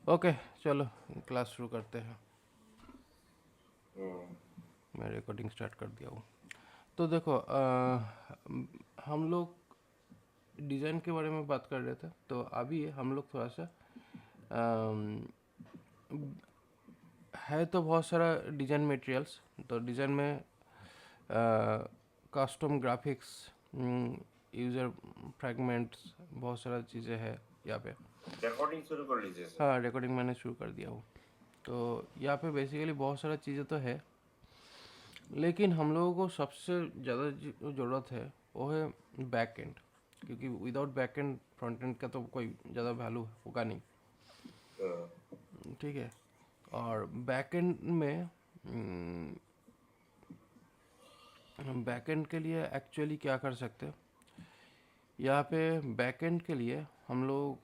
Okay, चलो class शुरू करते हैं। मैं रिकॉर्डिंग स्टार्ट कर दिया हूँ। तो देखो, हम लोग डिज़ाइन के बारे में बात कर रहे थे, तो अभी हम लोग थोड़ा सा अम, है तो बहुत सारा डिज़ाइन मटेरियल्स। तो डिज़ाइन में कस्टम ग्राफिक्स, यूज़र फ्रैगमेंट्स, बहुत सारा चीज़ें हैं यहाँ पे। रिकॉर्डिंग शुरू कर लीजिए सर। हाँ, रिकॉर्डिंग मैंने शुरू कर दिया हूँ। तो यहाँ पे बेसिकली बहुत सारा चीज़ें तो है, लेकिन हम लोगों को सबसे ज़्यादा जो ज़रूरत है वो है बैक एंड, क्योंकि without back and front end का तो कोई ज़्यादा वैल्यू होगा नहीं। ठीक है। और बैक एंड में बैक एंड के लिए एक्चुअली क्या कर सकते हैं, यहाँ पे बैक एंड के लिए हम लोग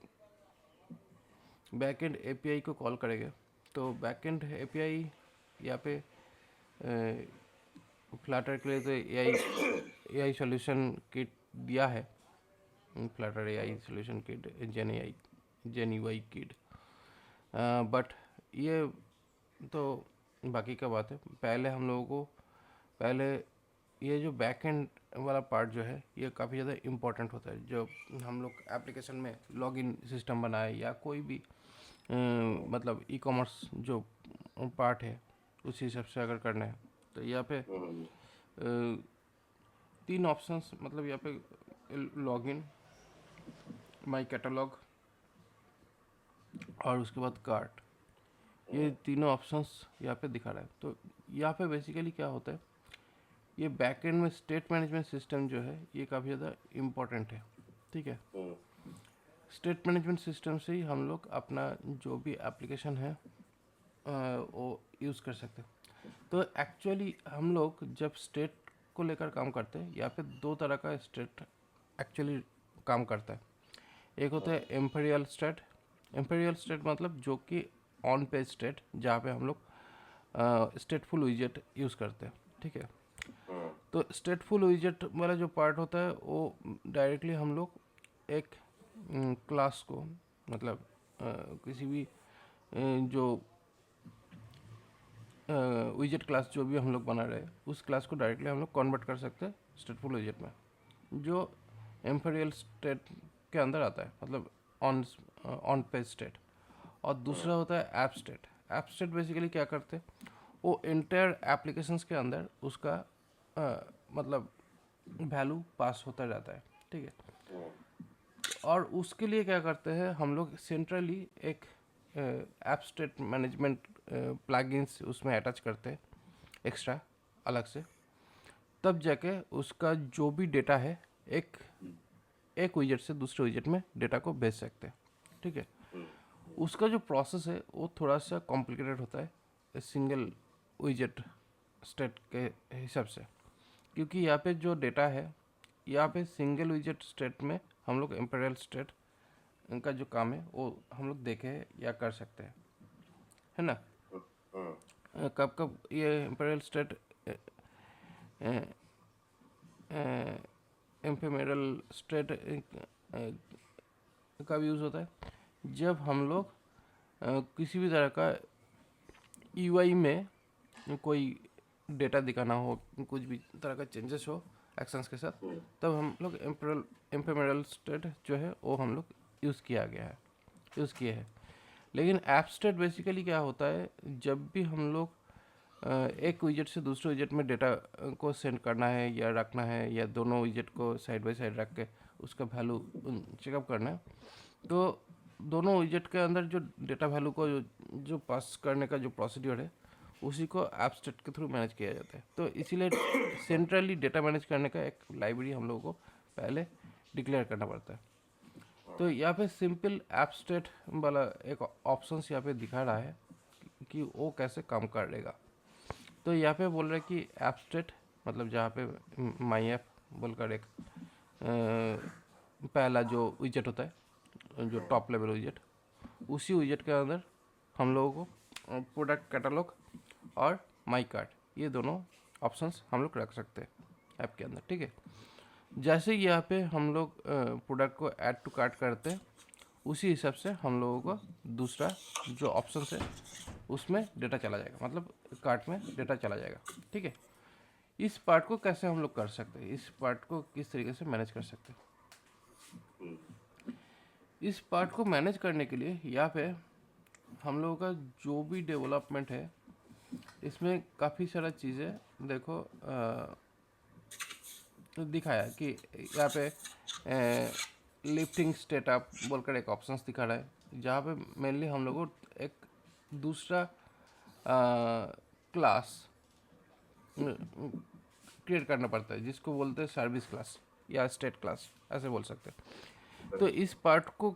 बैक एंड एपीआई को कॉल करेंगे। तो बैक एंड एपीआई यहाँ पे फ्लटर के लिए तो एआई सॉल्यूशन किट दिया है। Flutter AI solution kit, gen UI kit. But ये तो बाकी का बात है। पहले हम लोगों को पहले ये जो बैक एंड वाला पार्ट जो है ये काफ़ी ज़्यादा इम्पोर्टेंट होता है। जो हम लोग एप्लीकेशन में लॉगिन सिस्टम बनाए या कोई भी मतलब ई कॉमर्स जो पार्ट है उस हिसाब से अगर करना है, तो यहाँ पे तीन ऑप्शंस, मतलब यहाँ पे लॉगिन, माई कैटलॉग और उसके बाद कार्ट, ये तीनों ऑप्शंस यहाँ पे दिखा रहा है। तो यहाँ पे बेसिकली क्या होता है, ये बैकएंड में स्टेट मैनेजमेंट सिस्टम जो है ये काफ़ी ज़्यादा इम्पोर्टेंट है। ठीक है। स्टेट मैनेजमेंट सिस्टम से ही हम लोग अपना जो भी एप्लीकेशन है वो यूज़ कर सकते हैं। तो एक्चुअली हम लोग जब स्टेट को लेकर काम करते हैं, यहाँ पे दो तरह का स्टेट एक्चुअली काम करता है। एक होता है एम्पेरियल स्टेट। एम्पेरियल स्टेट मतलब जो कि ऑन पेज स्टेट, जहाँ पे हम लोग स्टेटफुल विजेट यूज़ करते हैं। ठीक है। तो स्टेटफुल विजेट वाला जो पार्ट होता है वो डायरेक्टली हम लोग एक क्लास को, मतलब किसी भी जो विजेट क्लास जो भी हम लोग बना रहे हैं उस क्लास को डायरेक्टली हम लोग कन्वर्ट कर सकते हैं स्टेटफुल विजेट में, जो एम्पेरियल स्टेट के अंदर आता है, मतलब ऑन ऑन पेज स्टेट। और दूसरा होता है app state. App state basically क्या करते हैं, वो इंटायर एप्लीकेशंस के अंदर उसका मतलब वैल्यू पास होता रहता है। ठीक है। और उसके लिए क्या करते हैं हम लोग, सेंट्रली एक ऐप स्टेट मैनेजमेंट प्लगइन्स उसमें अटैच करते हैं एक्स्ट्रा अलग से। तब जाके उसका जो भी डेटा है एक एक विजेट से दूसरे विजेट में डेटा को भेज सकते हैं। ठीक है। उसका जो प्रोसेस है वो थोड़ा सा कॉम्प्लिकेटेड होता है सिंगल विजेट स्टेट के हिसाब से, क्योंकि यहाँ पे जो डेटा है, यहाँ पे सिंगल विजेट स्टेट में हम लोग एम्पेरियल स्टेट का जो काम है वो हम लोग देखे या कर सकते हैं, है ना। कब कब ये एम्पेरियल स्टेट एम्पेरियल स्टेट का भी यूज़ होता है जब हम लोग किसी भी तरह का यूआई में कोई डेटा दिखाना हो, कुछ भी तरह का चेंजेस हो एक्शंस के साथ, तब हम लोग एम्पेरियल स्टेट जो है वो हम लोग यूज़ किए हैं। लेकिन ऐप स्टेट बेसिकली क्या होता है, जब भी हम लोग एक विजेट से दूसरे विजेट में डेटा को सेंड करना है या रखना है, या दोनों विजेट को साइड बाय साइड रख के उसका वैल्यू चेकअप करना है, तो दोनों विजेट के अंदर जो डेटा वैल्यू को जो पास करने का जो प्रोसीड्यूर है उसी को ऐप स्टेट के थ्रू मैनेज किया जाता है। तो इसीलिए सेंट्रली डेटा मैनेज करने का एक लाइब्रेरी हम लोगों को पहले डिक्लेयर करना पड़ता है। तो यहाँ पे सिंपल ऐप स्टेट वाला एक ऑप्शन यहाँ पे दिखा रहा है कि वो कैसे काम करेगा। तो यहाँ पे बोल रहे हैं कि ऐप स्टेट मतलब जहाँ पे माई ऐप बोलकर एक पहला जो विजेट होता है, जो टॉप लेवल विजेट, उसी विजेट के अंदर हम लोगों को प्रोडक्ट कैटलॉग और माई कार्ट, ये दोनों ऑप्शंस हम लोग रख सकते हैं ऐप के अंदर। ठीक है। जैसे ही यहाँ पे हम लोग प्रोडक्ट को ऐड टू कार्ट करते हैं, उसी हिसाब से हम लोगों को दूसरा जो ऑप्शन है उसमें डेटा चला जाएगा, मतलब कार्ट में डेटा चला जाएगा। ठीक है, इस पार्ट को कैसे हम लोग कर सकते हैं, इस पार्ट को किस तरीके से मैनेज कर सकते हैं। इस पार्ट को मैनेज करने के लिए यहाँ पे हम लोगों का जो भी डेवलपमेंट है इसमें काफ़ी सारा चीज़ें देखो दिखाया कि यहाँ पे लिफ्टिंग स्टेट अप बोलकर एक ऑप्शंस दिखा रहा है, जहाँ पे मेनली हम लोग को एक दूसरा क्लास क्रिएट करना पड़ता है, जिसको बोलते हैं सर्विस क्लास या स्टेट क्लास, ऐसे बोल सकते हैं। तो इस पार्ट को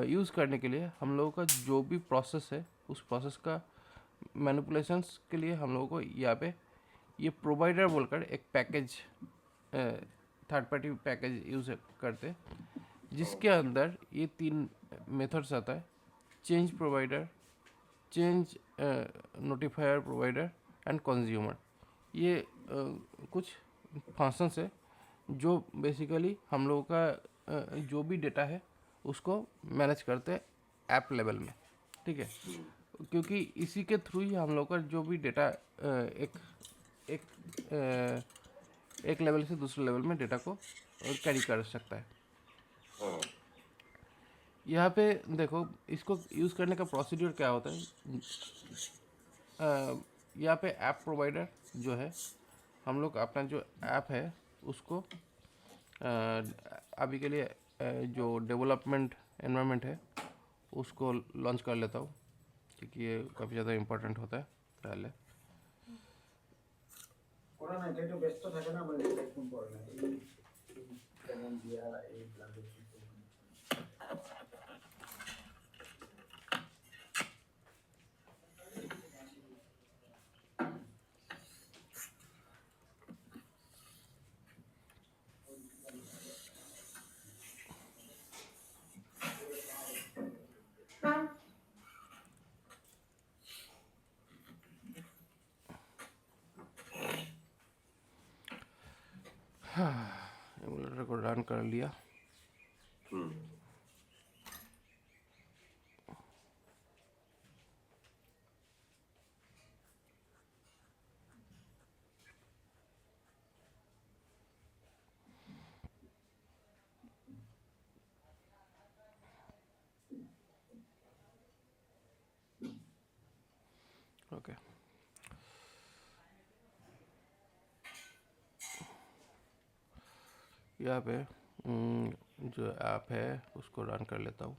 यूज़ करने के लिए हम लोगों का जो भी प्रोसेस है उस प्रोसेस का मैनिपुलेशंस के लिए हम लोगों को यहाँ पे ये प्रोवाइडर बोलकर एक package, third party package use करते हैं, जिसके अंदर ये 3 मेथड्स आता है: change provider, change notifier provider and consumer. ये कुछ फंक्शंस है जो बेसिकली हम लोगों का जो भी डेटा है उसको मैनेज करते हैं ऐप लेवल में। ठीक है, क्योंकि इसी के थ्रू ही हम लोग का जो भी डेटा एक एक एक लेवल से दूसरे लेवल में डेटा को कैरी कर सकता है। यहाँ पे देखो इसको यूज़ करने का प्रोसीड्यूर क्या होता है। यहाँ पे ऐप प्रोवाइडर जो है, हम लोग अपना जो ऐप है उसको अभी के लिए जो डेवलपमेंट एनवायरनमेंट है उसको लॉन्च कर लेता हूँ, क्योंकि ये काफ़ी ज़्यादा इम्पोर्टेंट होता है पहले। ওরা না এটা একটু ব্যস্ত থাকে না, আমাদের একদম পড়ে না এই যেমন দিয়া এই ব্লাডের एमुलेटर को रन कर लिया। ओके, यहाँ पे जो ऐप है उसको रन कर लेता हूँ।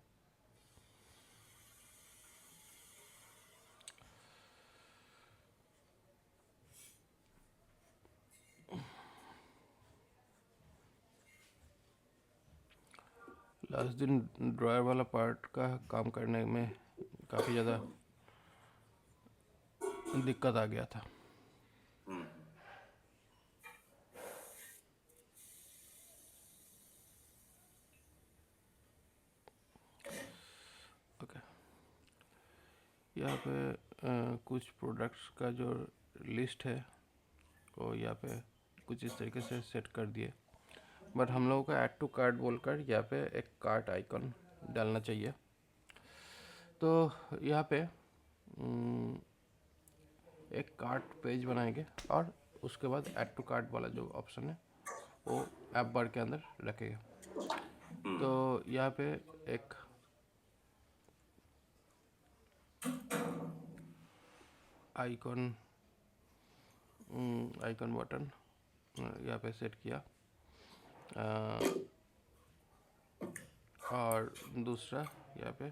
लास्ट दिन ड्रायर वाला पार्ट का काम करने में काफ़ी ज़्यादा दिक्कत आ गया था। ओके, यहाँ पे कुछ प्रोडक्ट्स का जो लिस्ट है वो यहाँ पे कुछ इस तरीके से सेट कर दिए, बट हम लोगों को ऐड टू कार्ट बोलकर यहाँ पे एक कार्ट आइकन डालना चाहिए। तो यहाँ पे एक कार्ट पेज बनाएंगे और उसके बाद ऐड टू कार्ट वाला जो ऑप्शन है वो ऐप बार के अंदर रखेगा। तो यहाँ पे एक आइकन बटन यहाँ पे सेट किया, और दूसरा यहाँ पे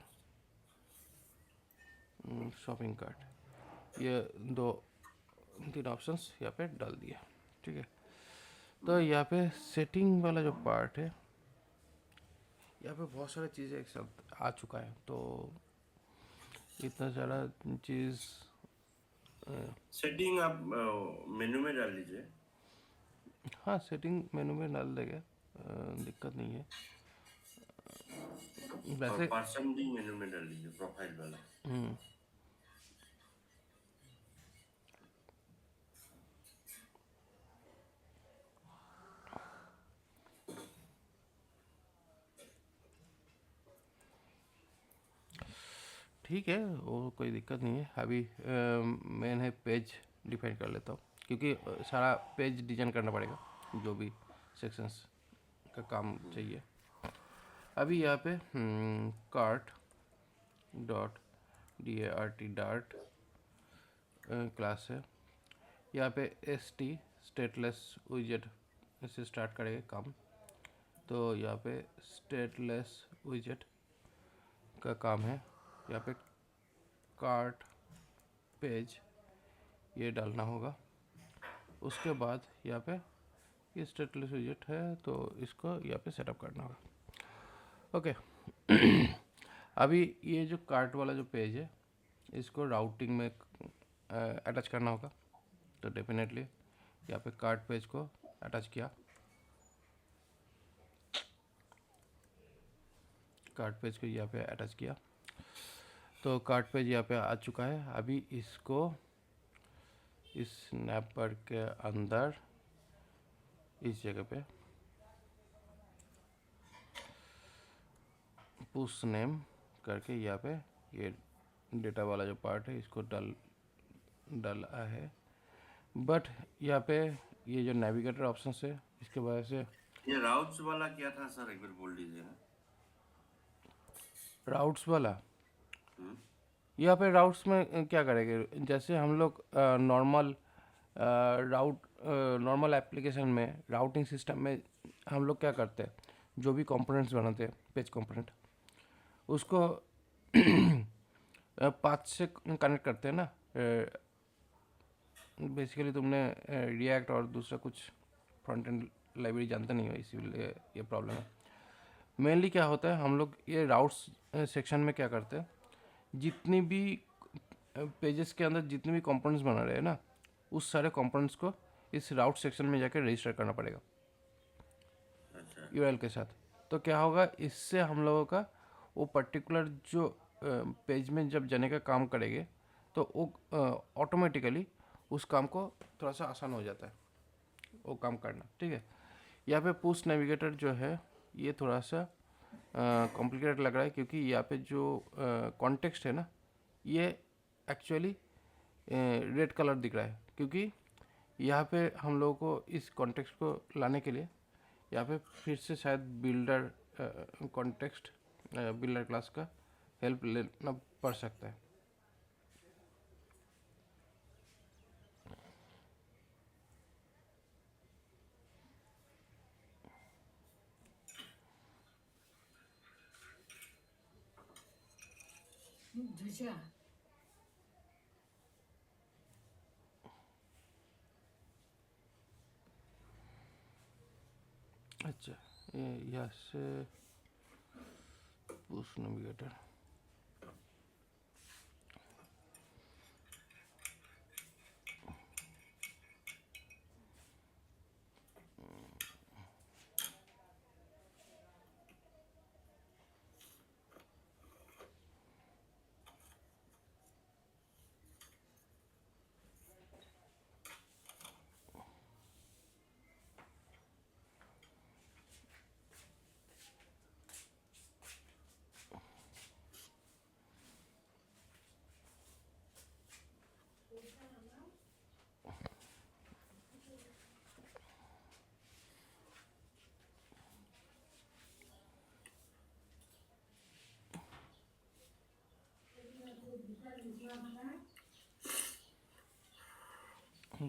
शॉपिंग कार्ट, ये 2-3 ऑप्शंस यहाँ पे डाल दिए। ठीक है, तो यहाँ पे सेटिंग वाला जो पार्ट है यहाँ पे बहुत सारी चीज़ें एक साथ आ चुका है, तो इतना सारा चीज़ सेटिंग आप मेनू में डाल लीजिए। हाँ, सेटिंग मेनू में डाल देगा, दिक्कत नहीं है वैसे। पर्सन भी मेनू में डाल लीजिए, प्रोफाइल वाला। ठीक है, वो कोई दिक्कत नहीं है। अभी मेन है पेज डिफाइन कर लेता हूँ, क्योंकि सारा पेज डिजाइन करना पड़ेगा जो भी सेक्शंस का काम चाहिए। अभी यहाँ पे cart dot DART dart class है। यहाँ पे ST स्टेटलेस विजेट से स्टार्ट करेंगे काम। तो यहाँ पे स्टेटलेस विजेट का काम है। यहाँ पे कार्ट पेज ये डालना होगा। उसके बाद यहाँ पे ये स्टेटलेस विजेट है तो इसको यहाँ पे सेटअप करना होगा। ओके अभी ये जो कार्ट वाला जो पेज है इसको राउटिंग में अटैच करना होगा। तो डेफिनेटली यहाँ पे कार्ट पेज को अटैच किया। कार्ट पेज को यहाँ पे अटैच किया तो कार्ट पेज यहाँ पे आ चुका है। अभी इसको इस स्नैपर के अंदर इस जगह पे पुश नेम करके यहाँ पे ये डेटा वाला जो पार्ट है इसको डाला है। बट यहाँ पे ये जो नेविगेटर ऑप्शन है इसके वजह से ये राउट्स वाला क्या था सर, एक बार बोल दीजिए ना। राउट्स वाला हम्म, यहाँ पे राउट्स में क्या करेंगे, जैसे हम लोग नॉर्मल एप्लीकेशन में राउटिंग सिस्टम में हम लोग क्या करते हैं, जो भी कंपोनेंट्स बनाते हैं पेज कंपोनेंट उसको पाथ से कनेक्ट करते हैं ना। बेसिकली तुमने रिएक्ट और दूसरा कुछ फ्रंट एंड लाइब्रेरी जानते नहीं हो, इसीलिए ये प्रॉब्लम है। मेनली क्या होता है, हम लोग ये राउट्स सेक्शन में क्या करते हैं, जितनी भी पेजेस के अंदर जितने भी कंपोनेंट्स बना रहे हैं ना उस सारे कंपोनेंट्स को इस राउट सेक्शन में जाकर रजिस्टर करना पड़ेगा अच्छा URL के साथ। तो क्या होगा, इससे हम लोगों का वो पर्टिकुलर जो पेज में जब जाने का काम करेंगे तो वो ऑटोमेटिकली उस काम को थोड़ा सा आसान हो जाता है वो काम करना। ठीक है, यहाँ पे पुश नेविगेटर जो है ये थोड़ा सा कॉम्प्लिकेटेड लग रहा है, क्योंकि यहाँ पे जो कॉन्टेक्स्ट है ना ये एक्चुअली रेड कलर दिख रहा है, क्योंकि यहाँ पे हम लोगों को इस कॉन्टेक्स्ट को लाने के लिए यहाँ पे फिर से शायद बिल्डर बिल्डर क्लास का हेल्प लेना पड़ सकता है। अच्छा, ये यहाँ से पुश नेविगेटर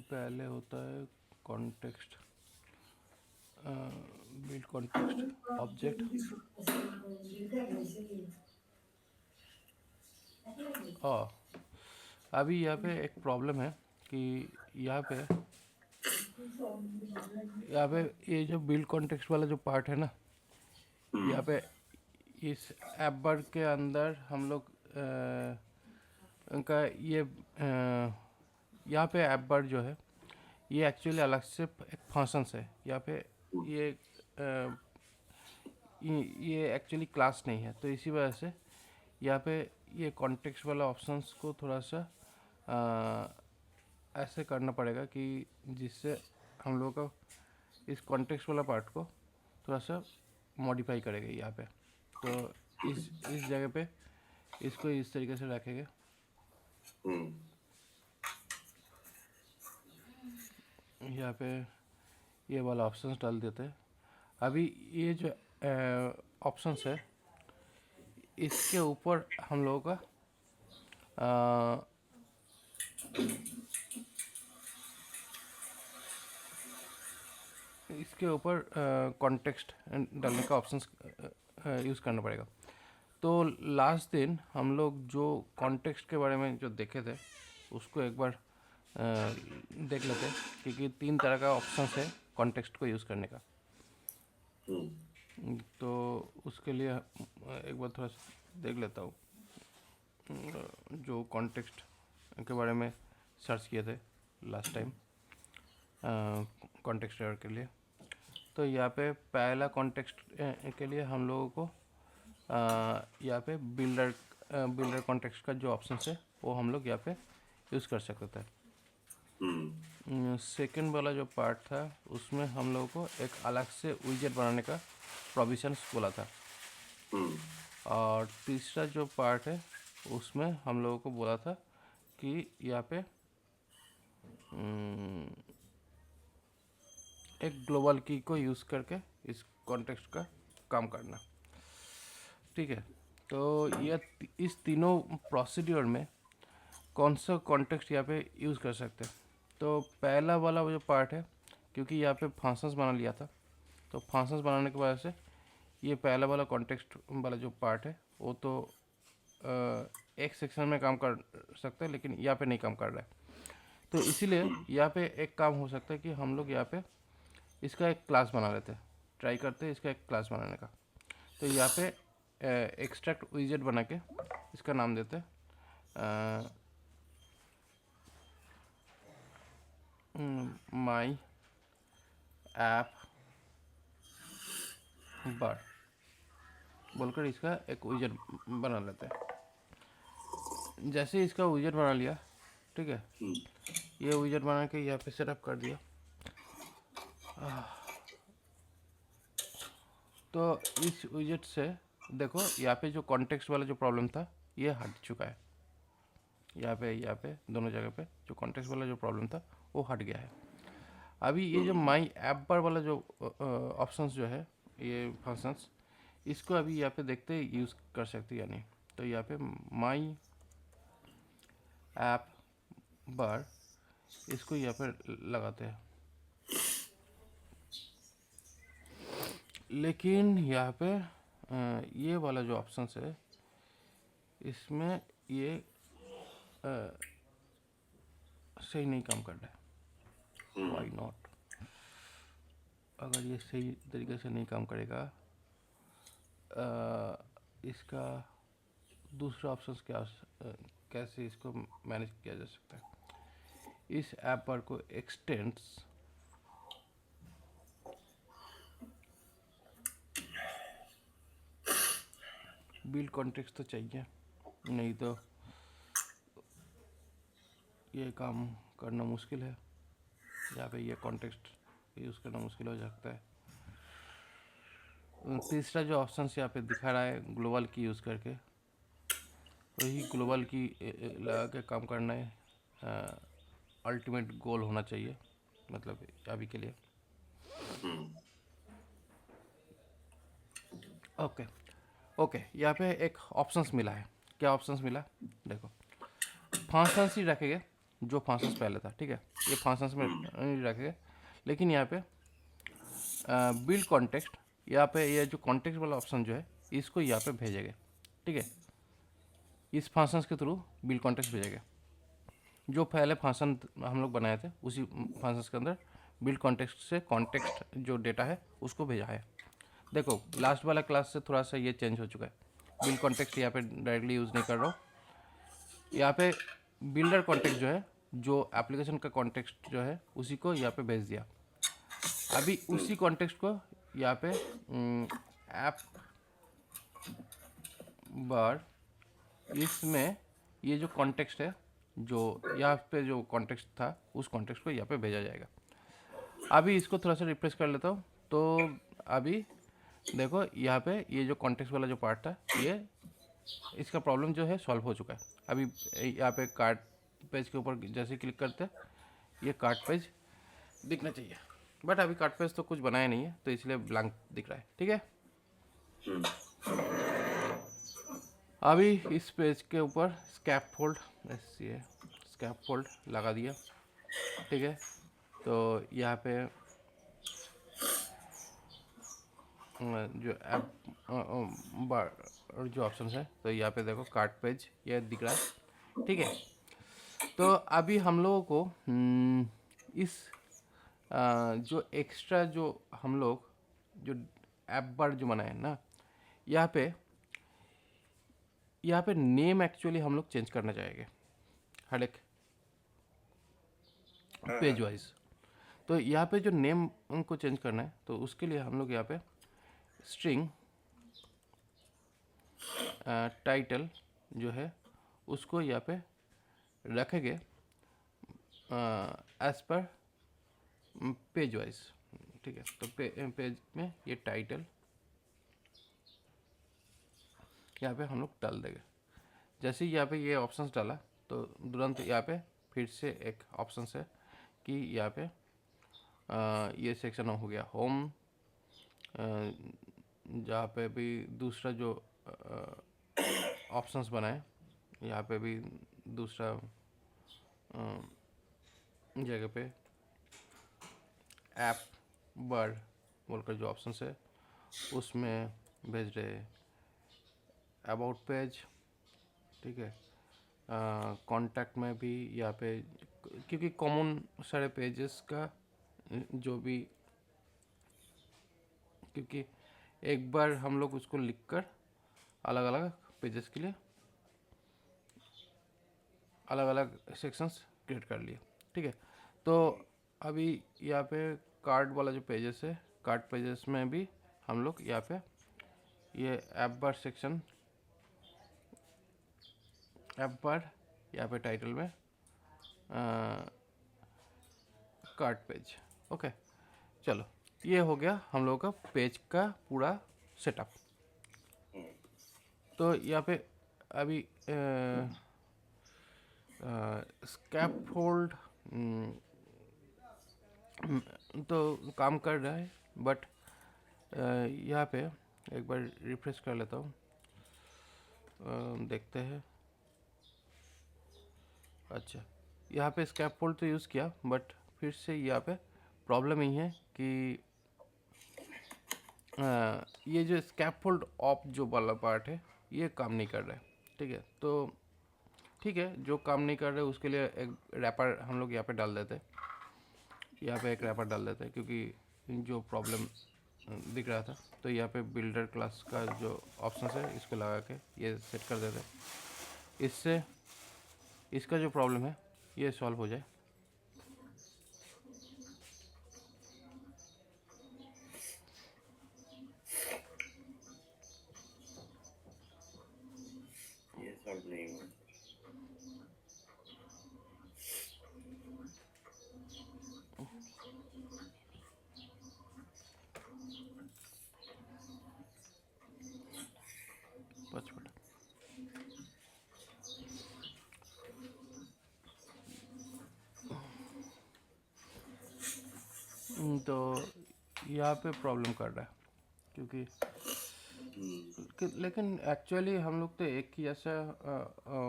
पहले होता है कॉन्टेक्स्ट बिल्ड कॉन्टेक्स्ट ऑब्जेक्ट। अभी यहाँ पे एक प्रॉब्लम है कि यहाँ पे ये जो बिल्ड कॉन्टेक्स्ट वाला जो पार्ट है ना, यहाँ पे इस ऐप बर के अंदर हम लोग उनका ये यहाँ पे ऐप बर जो है ये एक्चुअली अलग से एक फंक्शंस है। यहाँ पे ये एक्चुअली क्लास नहीं है, तो इसी वजह से यहाँ पे ये कॉन्टेक्स्ट वाला ऑप्शंस को थोड़ा सा ऐसे करना पड़ेगा कि जिससे हम लोग को इस कॉन्टेक्स्ट वाला पार्ट को थोड़ा सा मॉडिफाई करेगा यहाँ पे। तो इस जगह पे इसको इस तरीके से रखेंगे। यहाँ पे ये वाला ऑप्शंस डाल देते हैं। अभी ये जो ऑप्शंस है इसके ऊपर हम लोगों का इसके ऊपर कॉन्टेक्स्ट डालने का ऑप्शंस यूज़ करना पड़ेगा। तो लास्ट दिन हम लोग जो कॉन्टेक्स्ट के बारे में जो देखे थे उसको एक बार देख लेते हैं, क्योंकि 3 तरह का ऑप्शंस है कॉन्टेक्स्ट को यूज़ करने का। तो उसके लिए एक बार थोड़ा सा देख लेता हूँ जो कॉन्टेक्स्ट के बारे में सर्च किए थे लास्ट टाइम कॉन्टेक्स्ट एरर के लिए। तो यहाँ पे पहला कॉन्टेक्स्ट के लिए हम लोगों को यहाँ पे बिल्डर कॉन्टेक्स्ट का जो ऑप्शन है वो हम लोग यहाँ पे यूज़ कर सकते थे। सेकंड वाला जो पार्ट था उसमें हम लोगों को एक अलग से विजेट बनाने का प्रोविजंस बोला था। और तीसरा जो पार्ट है उसमें हम लोगों को बोला था कि यहाँ पे एक ग्लोबल की को यूज़ करके इस कॉन्टेक्स्ट का काम करना। ठीक है, तो ये इस तीनों प्रोसीड्यूर में कौन सा कॉन्टेक्स्ट यहाँ पे यूज़ कर सकते हैं। तो पहला वाला वो जो पार्ट है, क्योंकि यहाँ पे फंक्शंस बना लिया था, तो फंक्शंस बनाने की वजह से ये पहला वाला कॉन्टेक्स्ट वाला जो पार्ट है वो तो एक सेक्शन में काम कर सकता है, लेकिन यहाँ पे नहीं काम कर रहा है। तो इसीलिए यहाँ पे एक काम हो सकता है कि हम लोग यहाँ पे इसका एक क्लास बना लेते हैं, ट्राई करते हैं इसका एक क्लास बनाने का। तो यहाँ पे एक्सट्रैक्ट विजेट बना के इसका नाम देते हैं माई ऐप बार बोलकर इसका एक विजेट बना लेते हैं। जैसे इसका विजेट बना लिया, ठीक है, ये विजेट बना के यहाँ पे सेटअप कर दिया। तो इस विजेट से देखो यहाँ पे जो कॉन्टेक्स्ट वाला जो प्रॉब्लम था ये हट चुका है। यहाँ पे दोनों जगह पे जो कॉन्टेक्स्ट वाला जो प्रॉब्लम था वो हट गया है। अभी ये जो माई ऐप बार वाला जो ऑप्शंस जो है ये फंक्शंस, इसको अभी यहाँ पे देखते हैं यूज़ कर सकते या नहीं। तो यहाँ पे माई ऐप बार इसको यहाँ पे लगाते हैं, लेकिन यहाँ पे ये वाला जो ऑप्शंस है इसमें ये सही नहीं काम कर रहा है। Why not? अगर ये सही तरीके से नहीं काम करेगा, इसका दूसरा ऑप्शंस क्या कैसे इसको मैनेज किया जा सकता है। इस ऐप पर को एक्सटेंड्स बिल्ड कॉन्टेक्स्ट तो चाहिए, नहीं तो ये काम करना मुश्किल है। यहाँ पे ये कॉन्टेक्स्ट यूज़ करना मुश्किल हो सकता है। तीसरा जो ऑप्शन यहाँ पे दिखा रहा है ग्लोबल की यूज़ करके, वही ग्लोबल की लगा के काम करना है अल्टीमेट गोल होना चाहिए, मतलब अभी के लिए। ओके, यहाँ पे एक ऑप्शंस मिला है। क्या ऑप्शंस मिला? देखो, फंक्शंस ही रखेंगे जो फंक्शंस पहले था, ठीक है, ये फंक्शंस में नहीं रखेंगे, लेकिन यहाँ पे बिल्ड कॉन्टेक्स्ट, यहाँ पे ये जो कॉन्टेक्स्ट वाला ऑप्शन जो है इसको यहाँ पे भेजेंगे, ठीक है, इस फंक्शंस के थ्रू बिल्ड कॉन्टेक्स्ट भेजेंगे। जो पहले फंक्शन हम लोग बनाए थे उसी फंक्शंस के अंदर बिल्ड कॉन्टेक्स्ट से कॉन्टेक्स्ट जो डेटा है उसको भेजा है। देखो, लास्ट वाला क्लास से थोड़ा सा ये चेंज हो चुका है। बिल्ड कॉन्टेक्स्ट यहाँ पे डायरेक्टली यूज़ नहीं कर रहा हूँ, यहाँ पे बिल्डर कॉन्टेक्स्ट जो है, जो एप्लीकेशन का कॉन्टेक्स्ट जो है उसी को यहाँ पे भेज दिया। अभी उसी कॉन्टेक्स्ट को यहाँ पे ऐप बार, इसमें ये जो कॉन्टेक्स्ट है, जो यहाँ पे जो कॉन्टेक्स्ट था उस कॉन्टेक्स्ट को यहाँ पे भेजा जाएगा। अभी इसको थोड़ा सा रिप्लेस कर लेता हूँ। तो अभी देखो यहाँ पे ये जो कॉन्टेक्स्ट वाला जो पार्ट था ये इसका प्रॉब्लम जो है सॉल्व हो चुका है। अभी यहाँ पे कार्ड पेज के ऊपर जैसे क्लिक करते हैं ये कार्ड पेज दिखना चाहिए, बट अभी कार्ड पेज तो कुछ बनाया नहीं है तो इसलिए ब्लैंक दिख रहा है। ठीक है, अभी इस पेज के ऊपर स्कैफोल्ड, ये स्कैफोल्ड लगा दिया। ठीक है, तो यहाँ पे जो ऐप बार जो ऑप्शन है तो यहाँ पे देखो कार्ड पेज ये दिख रहा है। ठीक है, तो अभी हम लोगों को इस जो एक्स्ट्रा जो हम लोग जो ऐप बार जो बनाए ना, यहाँ पे नेम एक्चुअली हम लोग चेंज करना चाहेंगे हर एक पेज वाइज। तो यहाँ पे जो नेम उनको चेंज करना है तो उसके लिए हम लोग यहाँ पे स्ट्रिंग टाइटल जो है उसको यहाँ पे रखेंगे एज पर पेज वाइज। ठीक है, तो पेज में ये टाइटल यहाँ पे हम लोग डाल देंगे। जैसे ही यहाँ पे ये ऑप्शंस डाला तो तुरंत यहाँ पे फिर से एक ऑप्शन है कि यहाँ पे ये सेक्शन हो गया होम, जहाँ पे भी दूसरा जो ऑप्शंस बनाए यहाँ पे भी दूसरा जगह पे ऐप बार बोलकर जो ऑप्शंस है उसमें भेज रहे अबाउट पेज। ठीक है, कॉन्टैक्ट में भी यहाँ पे क्योंकि कॉमन सारे पेजेस का जो भी, क्योंकि एक बार हम लोग उसको लिखकर अलग अलग पेजेस के लिए अलग अलग सेक्शंस क्रिएट कर लिए। ठीक है, तो अभी यहाँ पे कार्ड वाला जो पेजेस है, कार्ड पेजेस में भी हम लोग यहाँ पे ये ऐप बार सेक्शन, ऐप बार यहाँ पे टाइटल में कार्ड पेज। ओके, चलो ये हो गया हम लोगों का पेज का पूरा सेटअप। तो यहाँ पे अभी स्कैफोल्ड तो काम कर रहा है, बट यहाँ पे एक बार रिफ्रेश कर लेता हूँ, देखते हैं। अच्छा, यहाँ पे स्कैफोल्ड तो यूज़ किया बट फिर से यहाँ पे प्रॉब्लम यही है कि ये जो स्कैफोल्ड ऑफ जो वाला पार्ट है ये काम नहीं कर रहा है। ठीक है, तो ठीक है, जो काम नहीं कर रहे उसके लिए एक रैपर हम लोग यहाँ पे डाल देते हैं, यहाँ पे एक रैपर डाल देते हैं क्योंकि जो प्रॉब्लम दिख रहा था। तो यहाँ पे बिल्डर क्लास का जो ऑप्शन है इसको लगा के ये सेट कर देते हैं, इससे इसका जो प्रॉब्लम है ये सॉल्व हो जाए। ये सॉल्व नहीं हुआ। पचपट तो यहाँ पे प्रॉब्लम कर रहा है क्योंकि लेकिन एक्चुअली हम लोग तो एक ही ऐसा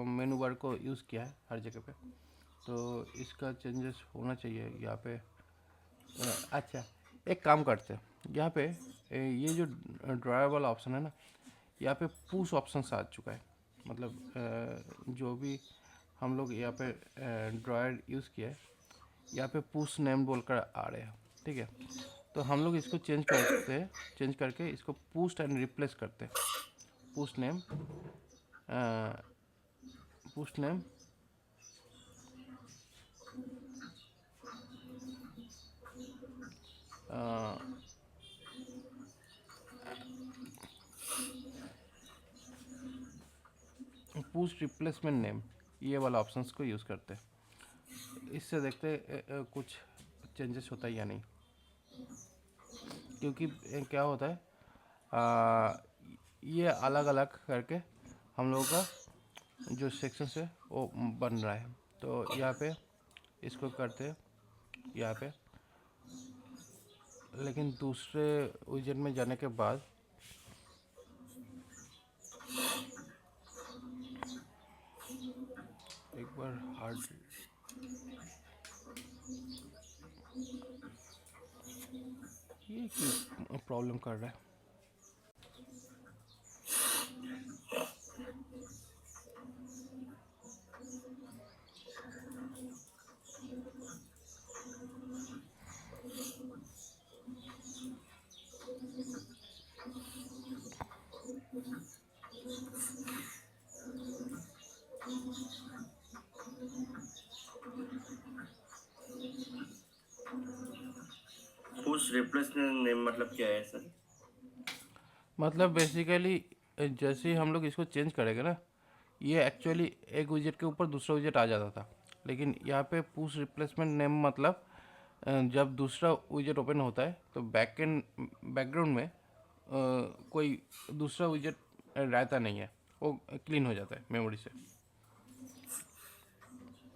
मेनू बार को यूज़ किया है हर जगह पे, तो इसका चेंजेस होना चाहिए यहाँ पे। अच्छा, एक काम करते हैं, यहाँ पे ये जो ड्रायर वाला ऑप्शन है ना, यहाँ पे पुश ऑप्शन आ चुका है। मतलब जो भी हम लोग यहाँ पे ड्रायर यूज़ किया है यहाँ पे पुश नेम बोलकर आ रहे हैं। ठीक है, तो हम लोग इसको चेंज करके इसको पुश एंड रिप्लेस करते हैं। Push name push replacement name, ये वाला ऑप्शंस को यूज़ करते हैं। इससे देखते हैं कुछ चेंजेस होता है या नहीं, क्योंकि क्या होता है ये अलग अलग करके हम लोगों का जो सेक्शन है वो बन रहा है। तो यहाँ पे इसको करते हैं यहाँ पे, लेकिन दूसरे विजेट में जाने के बाद एक बार हार्ड ये क्यों प्रॉब्लम कर रहा है। पुश रिप्लेसमेंट नेम मतलब क्या है सर? मतलब बेसिकली जैसे ही हम लोग इसको चेंज करेंगे ना, ये एक्चुअली एक विजेट के ऊपर दूसरा विजेट आ जाता था, लेकिन यहाँ पे पुश रिप्लेसमेंट नेम मतलब जब दूसरा विजेट ओपन होता है तो बैकग्राउंड में कोई दूसरा विजेट रहता नहीं है, वो क्लीन हो जाता है मेमोरी से।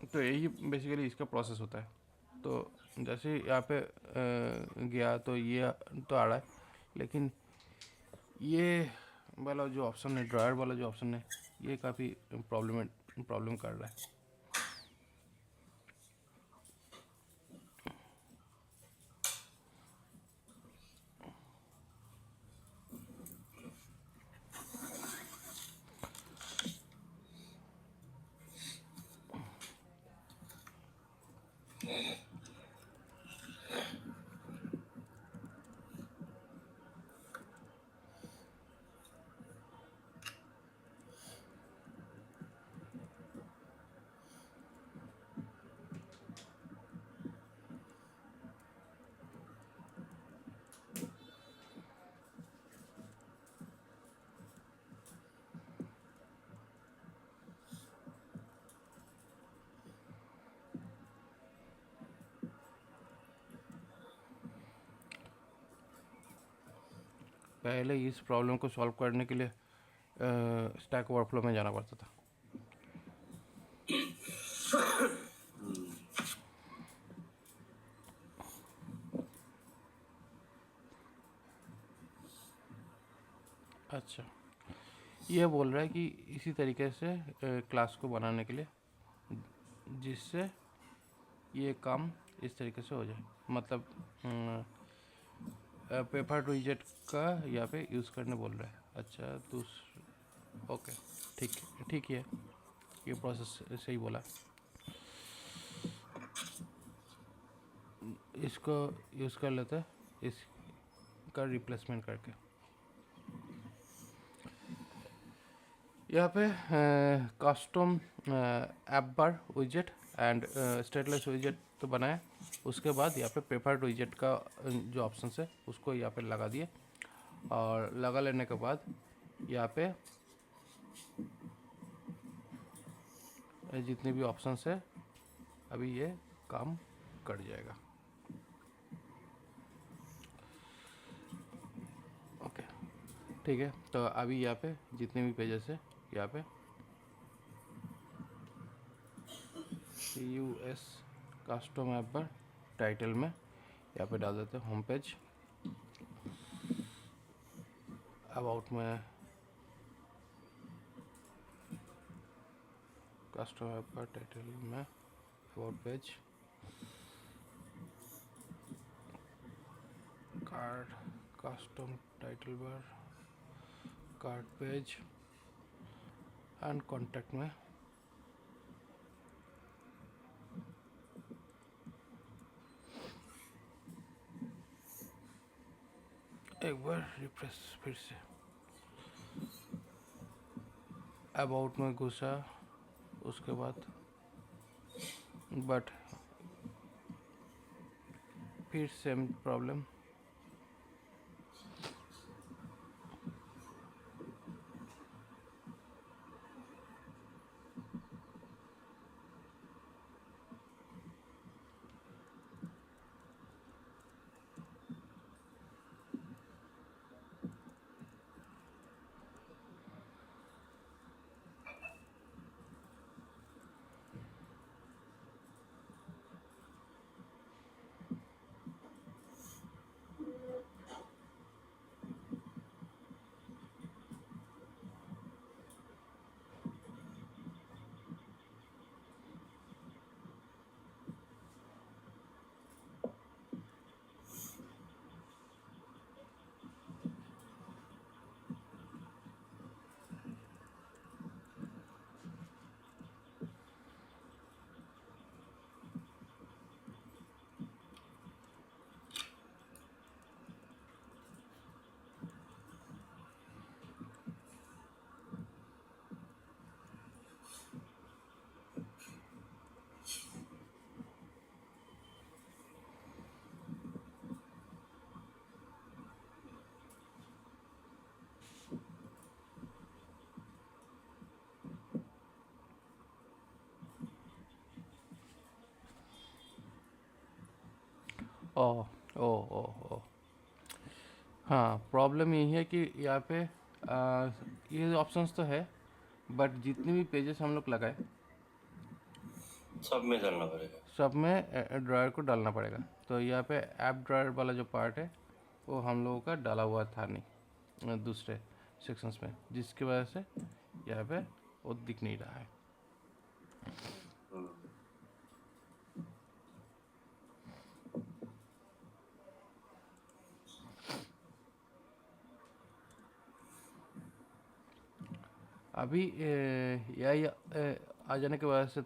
तो यही बेसिकली इसका प्रोसेस होता है। तो जैसे ही यहाँ पे गया तो ये तो आ रहा है, लेकिन ये वाला जो ऑप्शन है, ड्रायर वाला जो ऑप्शन है, ये काफ़ी प्रॉब्लम कर रहा है। पहले इस प्रॉब्लम को सॉल्व करने के लिए स्टैक ओवरफ्लो में जाना पड़ता था। अच्छा, ये बोल रहा है कि इसी तरीके से क्लास को बनाने के लिए, जिससे ये काम इस तरीके से हो जाए, मतलब पेपर टू विजेट का यहाँ पे यूज़ करने बोल रहा है। अच्छा, ओके, ठीक है, ये प्रोसेस सही बोला। इसको यूज़ कर लेते हैं, इसका रिप्लेसमेंट करके। यहाँ पे custom app bar विजेट and stateless विजेट तो बनाए, उसके बाद यहाँ पे पेपर टू विजेट का जो ऑप्शन है उसको यहाँ पे लगा दिए, और लगा लेने के बाद यहाँ पे जितने भी ऑप्शंस है अभी ये काम कर जाएगा। ओके, ठीक है। तो अभी यहाँ पे जितने भी पेजेस है, यहाँ पे CUS कस्टम ऐप पर टाइटल में यहाँ पे डाल देते हैं होम पेज, अबाउट में कस्टम ऐप पर टाइटल में about page, card custom title bar, card page and contact में एक बार रिफ्रेश फिर से, अबाउट में घुसा, उसके बाद बट फिर सेम प्रॉब्लम। ओह ओह ओह ओह हाँ, प्रॉब्लम यही है कि यहाँ पे ये ऑप्शंस तो है, बट जितनी भी पेजेस हम लोग लगाए सब में डालना पड़ेगा। सब में ड्रायर को डालना पड़ेगा। तो यहाँ पे ऐप ड्रायर वाला जो पार्ट है वो हम लोगों का डाला हुआ था नहीं दूसरे सेक्शंस में, जिसकी वजह से यहाँ पे वो दिख नहीं रहा है। हम्म, अभी AI आ जाने की वजह से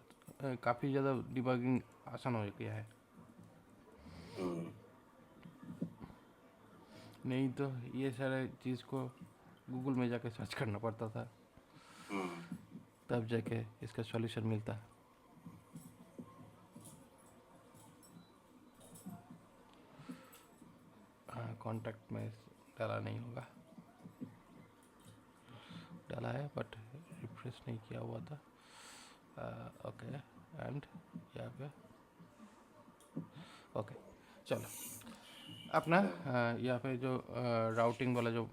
काफ़ी ज़्यादा डिबगिंग आसान हो गया है। हम्म, नहीं तो ये सारे चीज़ को गूगल में जाके सर्च करना पड़ता था, हम्म, तब जाके इसका सॉल्यूशन मिलता। हाँ, कॉन्टैक्ट में डाला नहीं होगा, डाला है बट रिफ्रेश नहीं किया हुआ था। ओके एंड यहाँ पे ओके चलो अपना यहाँ पे जो राउटिंग वाला जो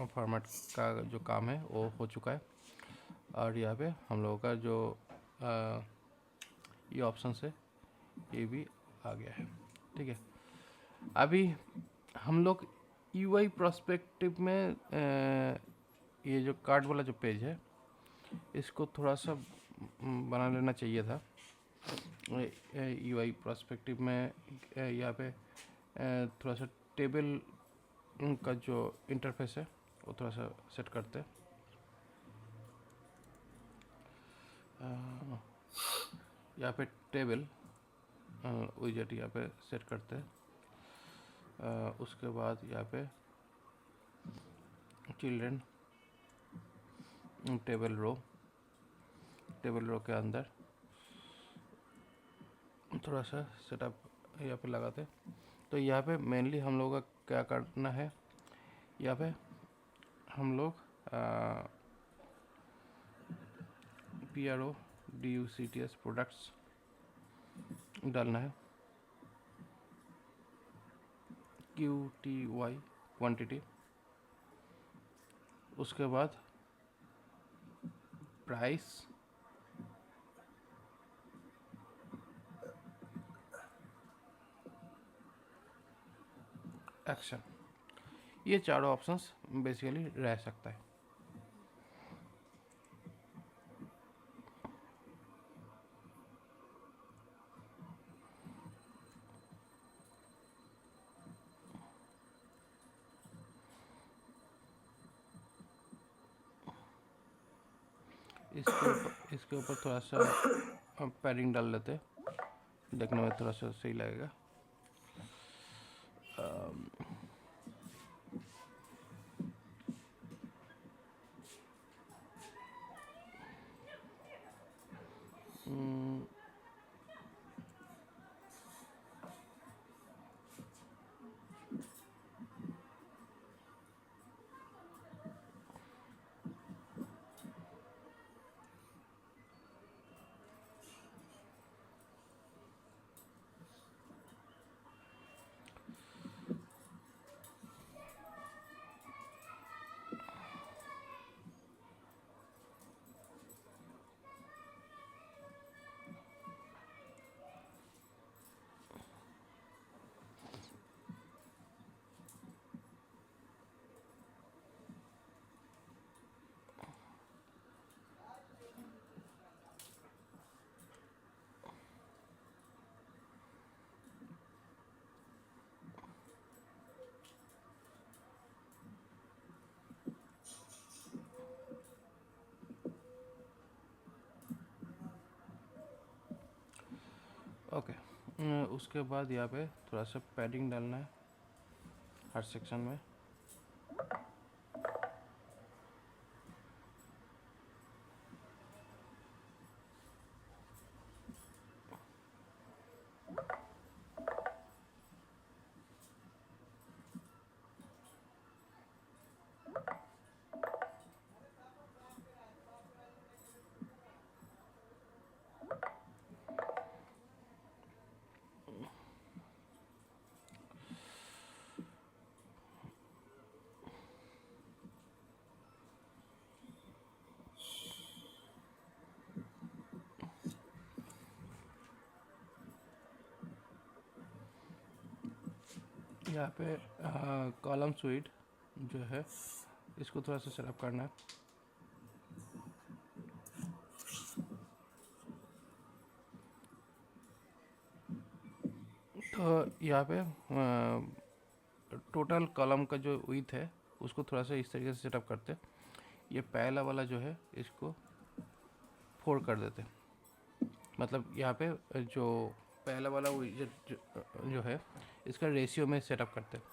फॉर्मेट का जो काम है वो हो चुका है, और यहाँ पे हम लोगों का जो ये ऑप्शन है ये भी आ गया है। ठीक है, अभी हम लोग UI प्रोस्पेक्टिव में ये जो कार्ड वाला जो पेज है इसको थोड़ा सा बना लेना चाहिए था। UI प्रोस्पेक्टिव में यहाँ पे थोड़ा सा टेबल का जो इंटरफेस है वो थोड़ा सा सेट करते हैं। यहाँ पे टेबल विजेट यहाँ पे सेट करते हैं। उसके बाद यहाँ पे चिल्ड्रन टेबल रो के अंदर थोड़ा सा सेटअप यहाँ पे लगाते। तो यहाँ पे मेनली हम लोगों का क्या करना है, यहाँ पे हम लोग PRODUCTS प्रोडक्ट्स डालना है, QTY क्वांटिटी, उसके बाद प्राइस, एक्शन, ये चारों ऑप्शंस बेसिकली रह सकता है। इसके ऊपर थोड़ा सा पैडिंग डाल लेते हैं, देखने में थोड़ा सा सही लगेगा। ओके, उसके बाद यहाँ पे थोड़ा सा पैडिंग डालना है हर सेक्शन में। यहाँ पे कॉलम स्वीट जो है इसको थोड़ा सा सेटअप करना है। तो यहाँ पे टोटल कॉलम का जो विड्थ है उसको थोड़ा सा इस तरीके से सेटअप करते हैं। ये पहला वाला जो है इसको 4 कर देते हैं। मतलब यहाँ पे जो पहला वाला जो है इसका रेशियो में सेटअप करते हैं।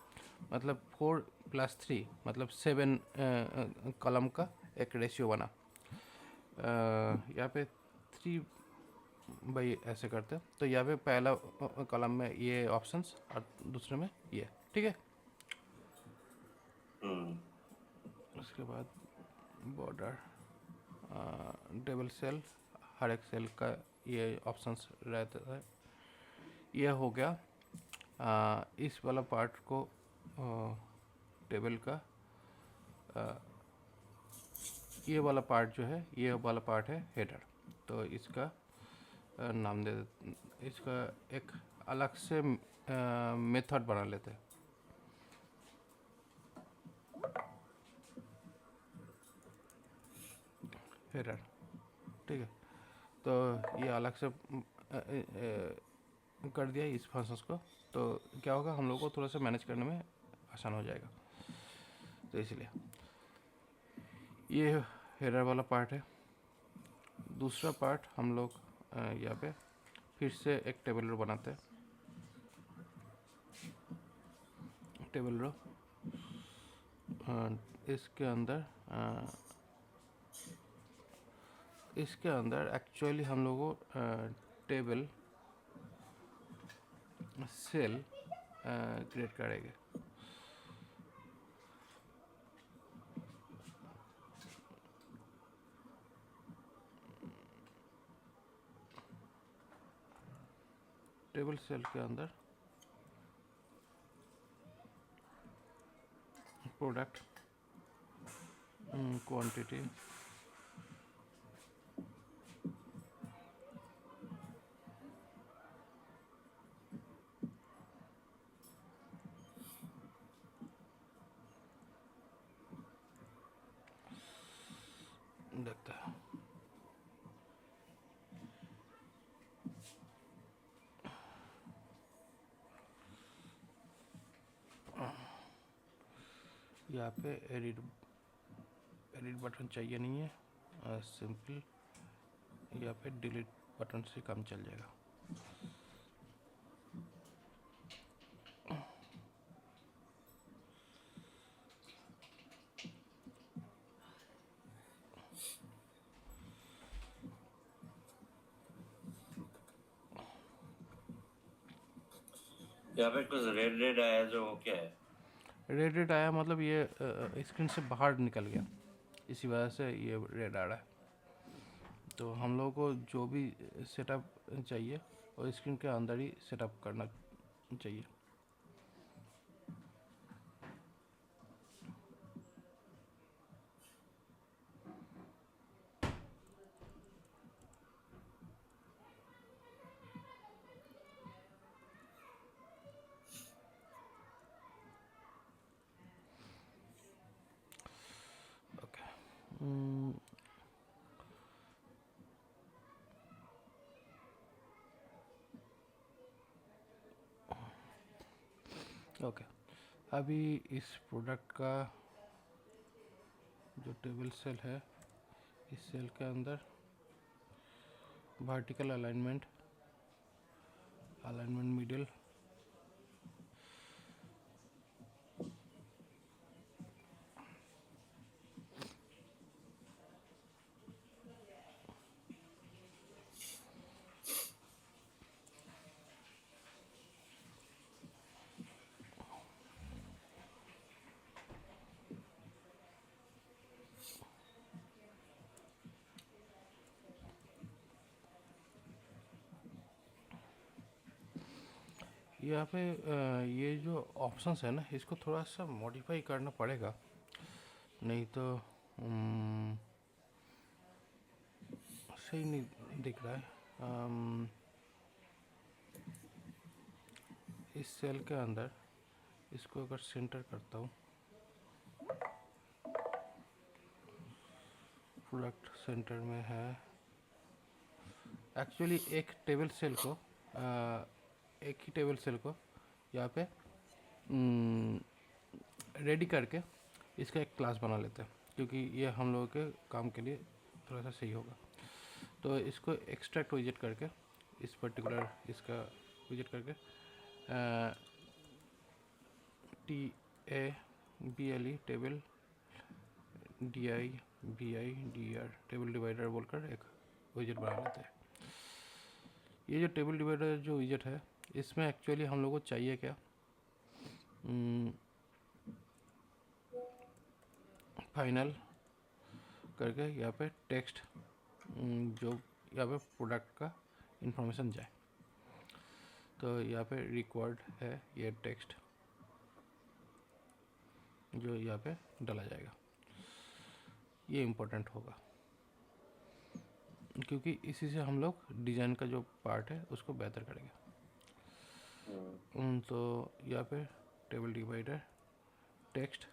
मतलब 4 + 3 मतलब 7 कॉलम का एक रेशियो बना। यहाँ पे 3 बाई ऐसे करते हैं। तो यहाँ पे पहला कॉलम में ये ऑप्शंस और दूसरे में ये, ठीक है। उसके बाद बॉर्डर, टेबल सेल, हर एक सेल का ये ऑप्शंस रहता है। ये हो गया इस वाला पार्ट को टेबल का। ये वाला पार्ट जो है, ये वाला पार्ट है हेडर। तो इसका नाम दे देते, इसका एक अलग से मेथड बना लेते हैं। हेडर, ठीक है। तो ये अलग से कर दिया इस फंक्शंस को। तो क्या होगा, हम लोग को थोड़ा सा मैनेज करने में आसान हो जाएगा। तो इसलिए ये हेडर वाला पार्ट है। दूसरा पार्ट हम लोग यहाँ पे फिर से एक टेबल रो बनाते हैं। टेबल रो इसके अंदर एक्चुअली हम लोग को टेबल सेल क्रिएट करेंगे। टेबल सेल के अंदर प्रोडक्ट, क्वांटिटी, देखते हैं। यहाँ पे एडिट बटन चाहिए नहीं है, सिंपल यहाँ पे डिलीट बटन से काम चल जाएगा। यहाँ पे कुछ रेड रेड आया जो वो क्या है? रेड आया मतलब ये स्क्रीन से बाहर निकल गया, इसी वजह से ये रेड आ रहा है। तो हम लोगों को जो भी सेटअप चाहिए वो स्क्रीन के अंदर ही सेटअप करना चाहिए। ओके, अभी इस प्रोडक्ट का जो टेबल सेल है, इस सेल के अंदर वर्टिकल अलाइनमेंट मिडिल, यहाँ पे ये जो ऑप्शंस है ना, इसको थोड़ा सा मॉडिफाई करना पड़ेगा, नहीं तो सही नहीं दिख रहा है। इस सेल के अंदर इसको अगर सेंटर करता हूँ, प्रोडक्ट सेंटर में है। एक्चुअली एक टेबल सेल को एक ही टेबल सेल को यहाँ पे रेडी करके इसका एक क्लास बना लेते हैं, क्योंकि ये हम लोगों के काम के लिए थोड़ा सा सही होगा। तो इसको एक्सट्रैक्ट विजिट करके, इस पर्टिकुलर इसका विजिट करके TABLE table DIVIDR table divider बोलकर एक विजिट बना लेते हैं। ये जो टेबल डिवाइडर जो विजिट है, इसमें एक्चुअली हम लोग को चाहिए क्या, फाइनल करके यहाँ पे टेक्स्ट जो यहाँ पे प्रोडक्ट का इंफॉर्मेशन जाए। तो यहाँ पे रिक्वायर्ड है ये टेक्स्ट जो यहाँ पे डाला जाएगा, ये इम्पोर्टेंट होगा, क्योंकि इसी से हम लोग डिज़ाइन का जो पार्ट है उसको बेहतर करेंगे। तो यहाँ पे टेबल डिवाइडर टेक्स्ट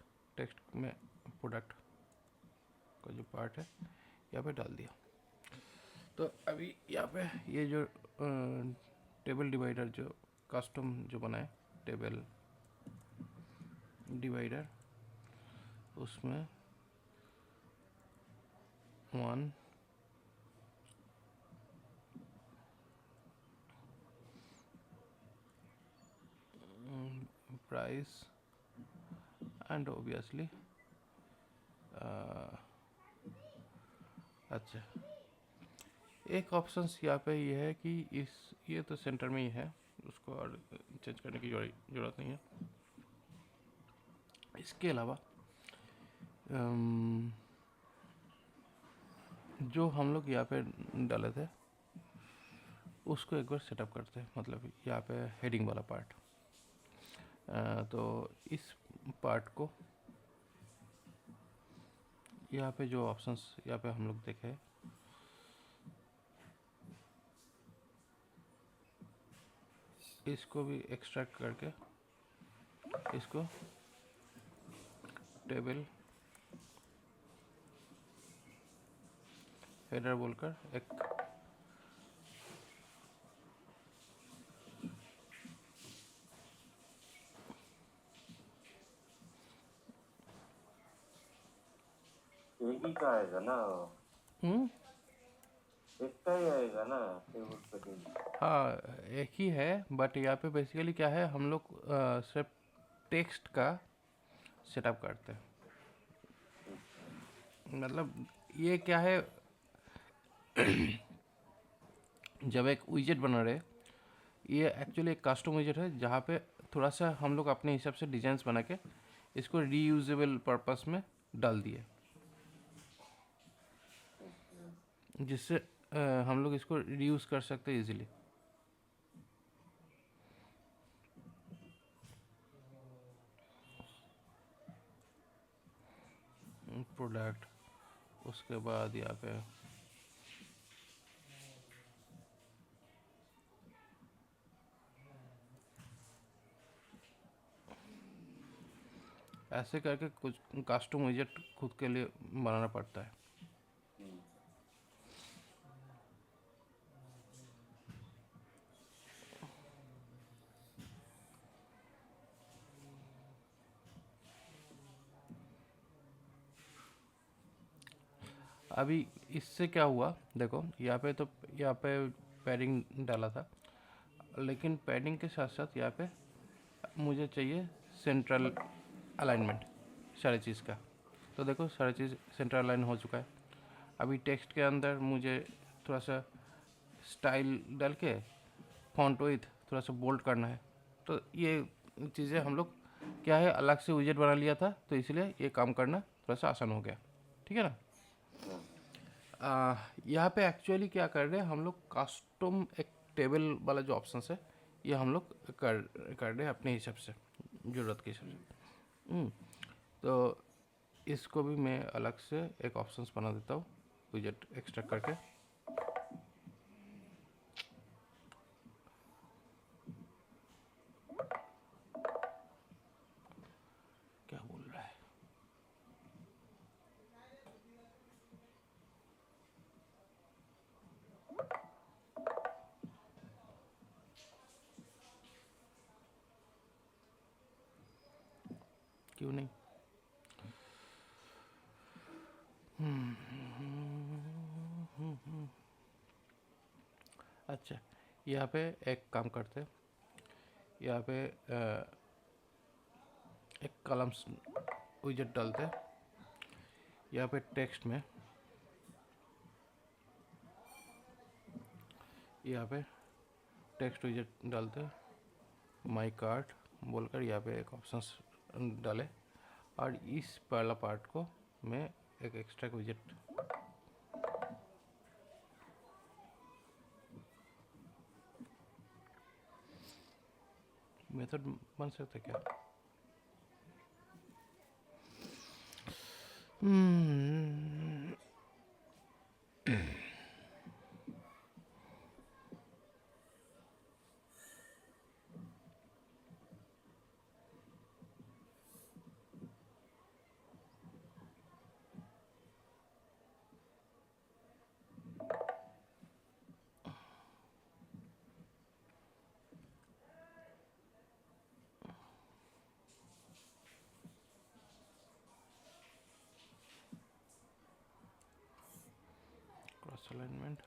में प्रोडक्ट का जो पार्ट है यहाँ पे डाल दिया। तो अभी यहाँ पे ये जो टेबल डिवाइडर जो कस्टम जो बनाए टेबल डिवाइडर, उसमें 1 प्राइस एंड ऑब्वियसली अच्छा, एक ऑप्शंस यहाँ पे ये है कि ये तो सेंटर में ही है, उसको और चेंज करने की ज़रूरत नहीं है। इसके अलावा जो हम लोग यहाँ पे डाले थे उसको एक बार सेटअप करते हैं, मतलब यहाँ पे हेडिंग वाला पार्ट। तो इस पार्ट को यहाँ पे जो ऑप्शंस यहाँ पे हम लोग देखे, इसको भी एक्सट्रैक्ट करके इसको टेबल हेडर बोलकर एक एक ही का आएगा ना, एक का ही आएगा ना टेबल सेटिंग। हाँ एक ही है, बट यहाँ पे बेसिकली क्या है, हम लोग सिर्फ टेक्स्ट का सेटअप करते हैं। मतलब ये क्या है, जब एक विजेट बना रहे, ये एक्चुअली एक कस्टम विजेट है जहाँ पे थोड़ा सा हम लोग अपने हिसाब से डिजाइंस बना के इसको रीयूजेबल पर्पस में डाल दिए, जिससे हम लोग इसको रीयूज़ कर सकते हैं इजीली। प्रोडक्ट, उसके बाद यहाँ पे ऐसे करके कुछ कस्टम विजेट खुद के लिए बनाना पड़ता है। अभी इससे क्या हुआ, देखो यहाँ पे पैडिंग डाला था, लेकिन पैडिंग के साथ साथ यहाँ पे मुझे चाहिए सेंट्रल अलाइनमेंट सारी चीज़ का। तो देखो सारी चीज़ सेंट्रल अलाइन हो चुका है। अभी टेक्स्ट के अंदर मुझे थोड़ा सा स्टाइल डाल के फॉन्ट विड्थ थोड़ा सा बोल्ड करना है। तो ये चीज़ें हम लोग क्या है, अलग से विजेट बना लिया था, तो इसलिए ये काम करना थोड़ा सा आसान हो गया। ठीक है ना। यहाँ पे एक्चुअली क्या कर रहे हैं हम लोग, कस्टम एक टेबल वाला जो ऑप्शन है ये हम लोग कर रहे हैं अपने हिसाब से, ज़रूरत के हिसाब से। तो इसको भी मैं अलग से एक ऑप्शंस बना देता हूँ विजेट एक्सट्रैक्ट करके। क्यों नहीं। अच्छा, यहाँ पे एक काम करते हैं, यहाँ पे एक कॉलम्स विजेट डालते हैं। यहाँ पे टेक्स्ट में यहाँ पे टेक्स्ट विजेट डालते हैं, माई कार्ड बोलकर यहाँ पे एक ऑप्शंस डाले, और इस पहला पार्ट को मैं एक एक्स्ट्रा विजेट मेथड बन सकता है क्या? क्रॉस अलाइनमेंट,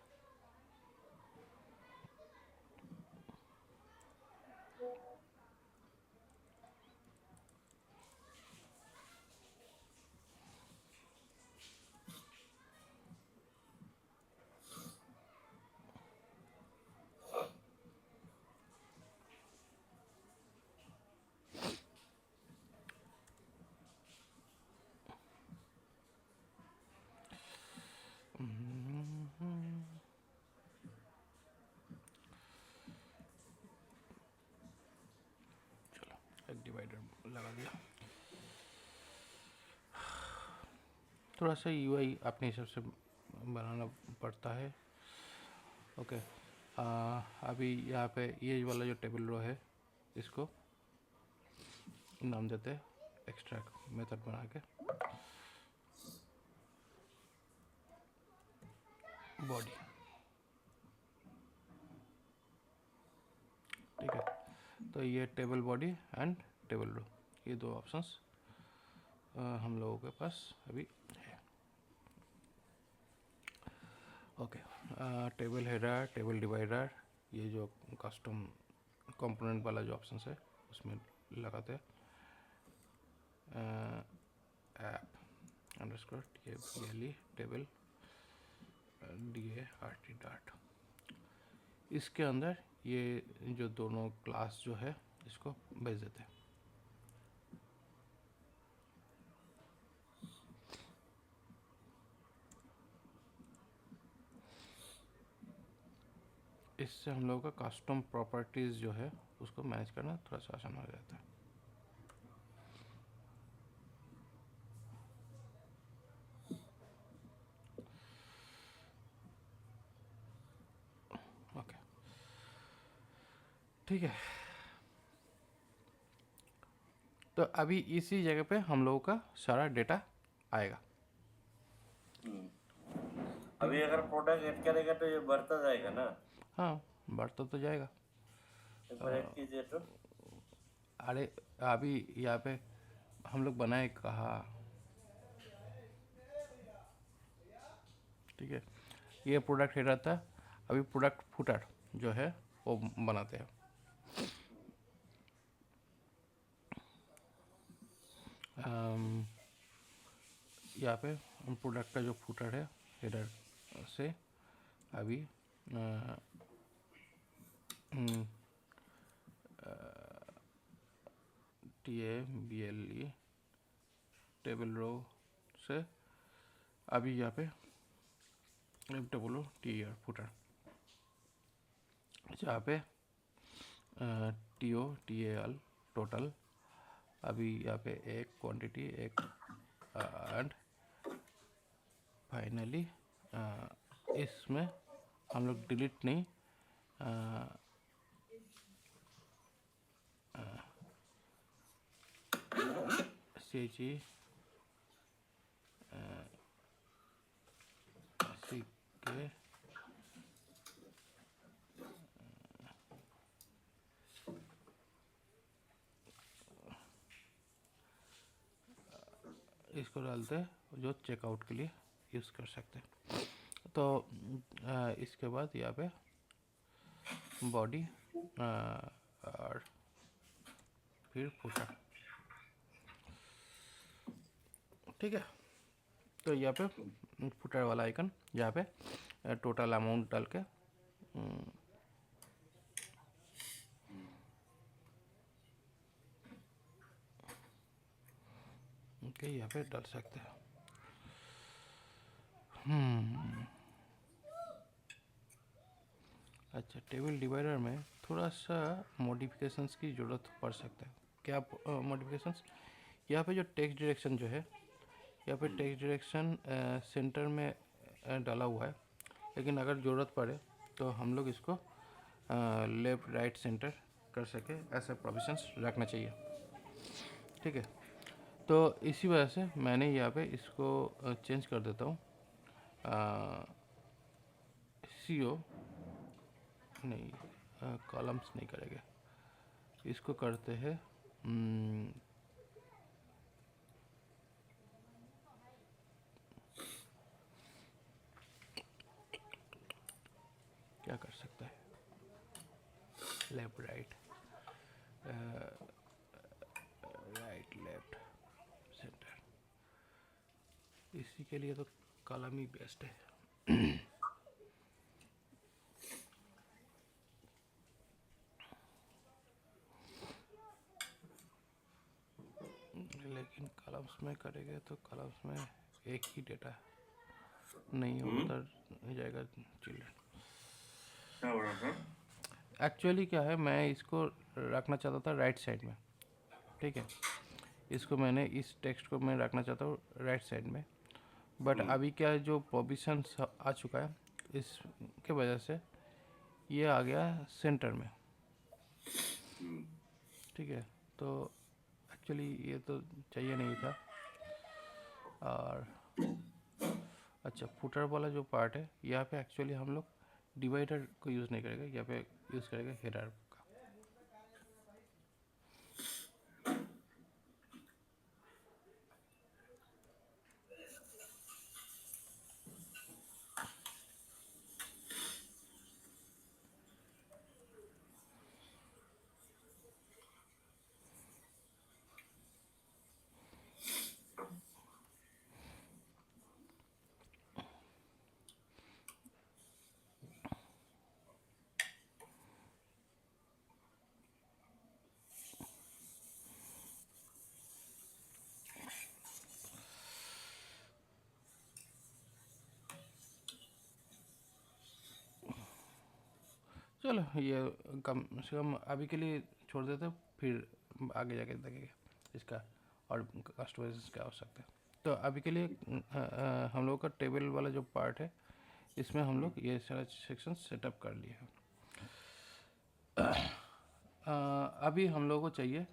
एक डिवाइडर लगा दिया। थोड़ा सा यूआई अपने हिसाब से बनाना पड़ता है। ओके, अभी यहाँ पे ये वाला जो टेबल रो है, इसको नाम देते हैं एक्सट्रैक्ट मेथड बना के बॉडी। ठीक है, तो ये table body and table row, ये दो ऑप्शंस हम लोगों के पास अभी है। Okay, table header, table divider, ये जो कस्टम कंपोनेंट वाला जो ऑप्शंस है उसमें लगाते हैं। App underscore table DART dot, इसके अंदर ये जो दोनों क्लास जो है इसको भेज देते हैं। इससे हम लोगों का कस्टम प्रॉपर्टीज जो है उसको मैनेज करना थोड़ा सा आसान हो जाता है। ओके, ठीक है, तो अभी इसी जगह पे हम लोगों का सारा डेटा आएगा। अभी अगर प्रोडक्ट ऐड करेगा तो ये बढ़ता जाएगा ना। हाँ, बढ़ता तो जाएगा। एक बार ऐड कीजिए तो। अरे अभी यहाँ पे हम लोग बनाए कहा, ठीक है, ये प्रोडक्ट हेडर था, अभी प्रोडक्ट फुटर जो है वो बनाते हैं। यहाँ पे प्रोडक्ट का जो फुटर है हेडर से अभी TABLE टेबल रो से अभी यहाँ पे TER फुटर, जहाँ पे TOTAL टोटल, अभी यहाँ पे एक क्वांटिटी एक एंड फाइनली इसमें हम लोग डिलीट नहीं CHE CK इसको डालते हैं जो चेकआउट के लिए यूज़ कर सकते हैं। तो इसके बाद यहाँ पे बॉडी और फिर फुटर, ठीक है। तो यहाँ पे फुटर वाला आइकन, यहाँ पे टोटल अमाउंट डाल के ओके यहाँ पे डाल सकते हैं। अच्छा, टेबल डिवाइडर में थोड़ा सा मॉडिफिकेशंस की ज़रूरत पड़ सकता है। क्या मॉडिफिकेशंस? यहाँ पे जो टेक्स्ट डायरेक्शन जो है, यहाँ पे टेक्स्ट डायरेक्शन सेंटर में डाला हुआ है, लेकिन अगर ज़रूरत पड़े तो हम लोग इसको लेफ़्ट राइट सेंटर कर सके, ऐसे प्रोविजंस रखना चाहिए, ठीक है। तो इसी वजह से मैंने यहाँ पे इसको चेंज कर देता हूँ। CO नहीं, कॉलम्स नहीं करेंगे, इसको करते हैं क्या कर सकता है, left right right left centre, इसी के लिए तो कॉलम ही बेस्ट है। लेकिन कॉलम्स में करेंगे तो कॉलम्स में एक ही डेटा नहीं हो, उधर जाएगा चिल्ड्रन। क्या हो रहा था? एक्चुअली क्या है, मैं इसको रखना चाहता था राइट साइड में, ठीक है। इसको मैंने इस टेक्स्ट को मैं रखना चाहता हूँ राइट साइड में, बट अभी क्या है, जो प्रोविजन आ चुका है, इसके वजह से ये आ गया सेंटर में, ठीक है। तो एक्चुअली ये तो चाहिए नहीं था। और अच्छा, फुटर वाला जो पार्ट है, यहाँ पे एक्चुअली हम लोग डिवाइडर को यूज़ नहीं करेंगे, यहाँ पे यूज़ करेंगे हेडर का। चलो ये कम से कम अभी के लिए छोड़ देते हैं, फिर आगे जाके देखेंगे इसका और कस्टमाइजेशन क्या हो सकता है। तो अभी के लिए हम लोग का टेबल वाला जो पार्ट है, इसमें हम लोग ये सारा सेक्शन सेटअप कर लिए हैं। अभी हम लोगों को चाहिए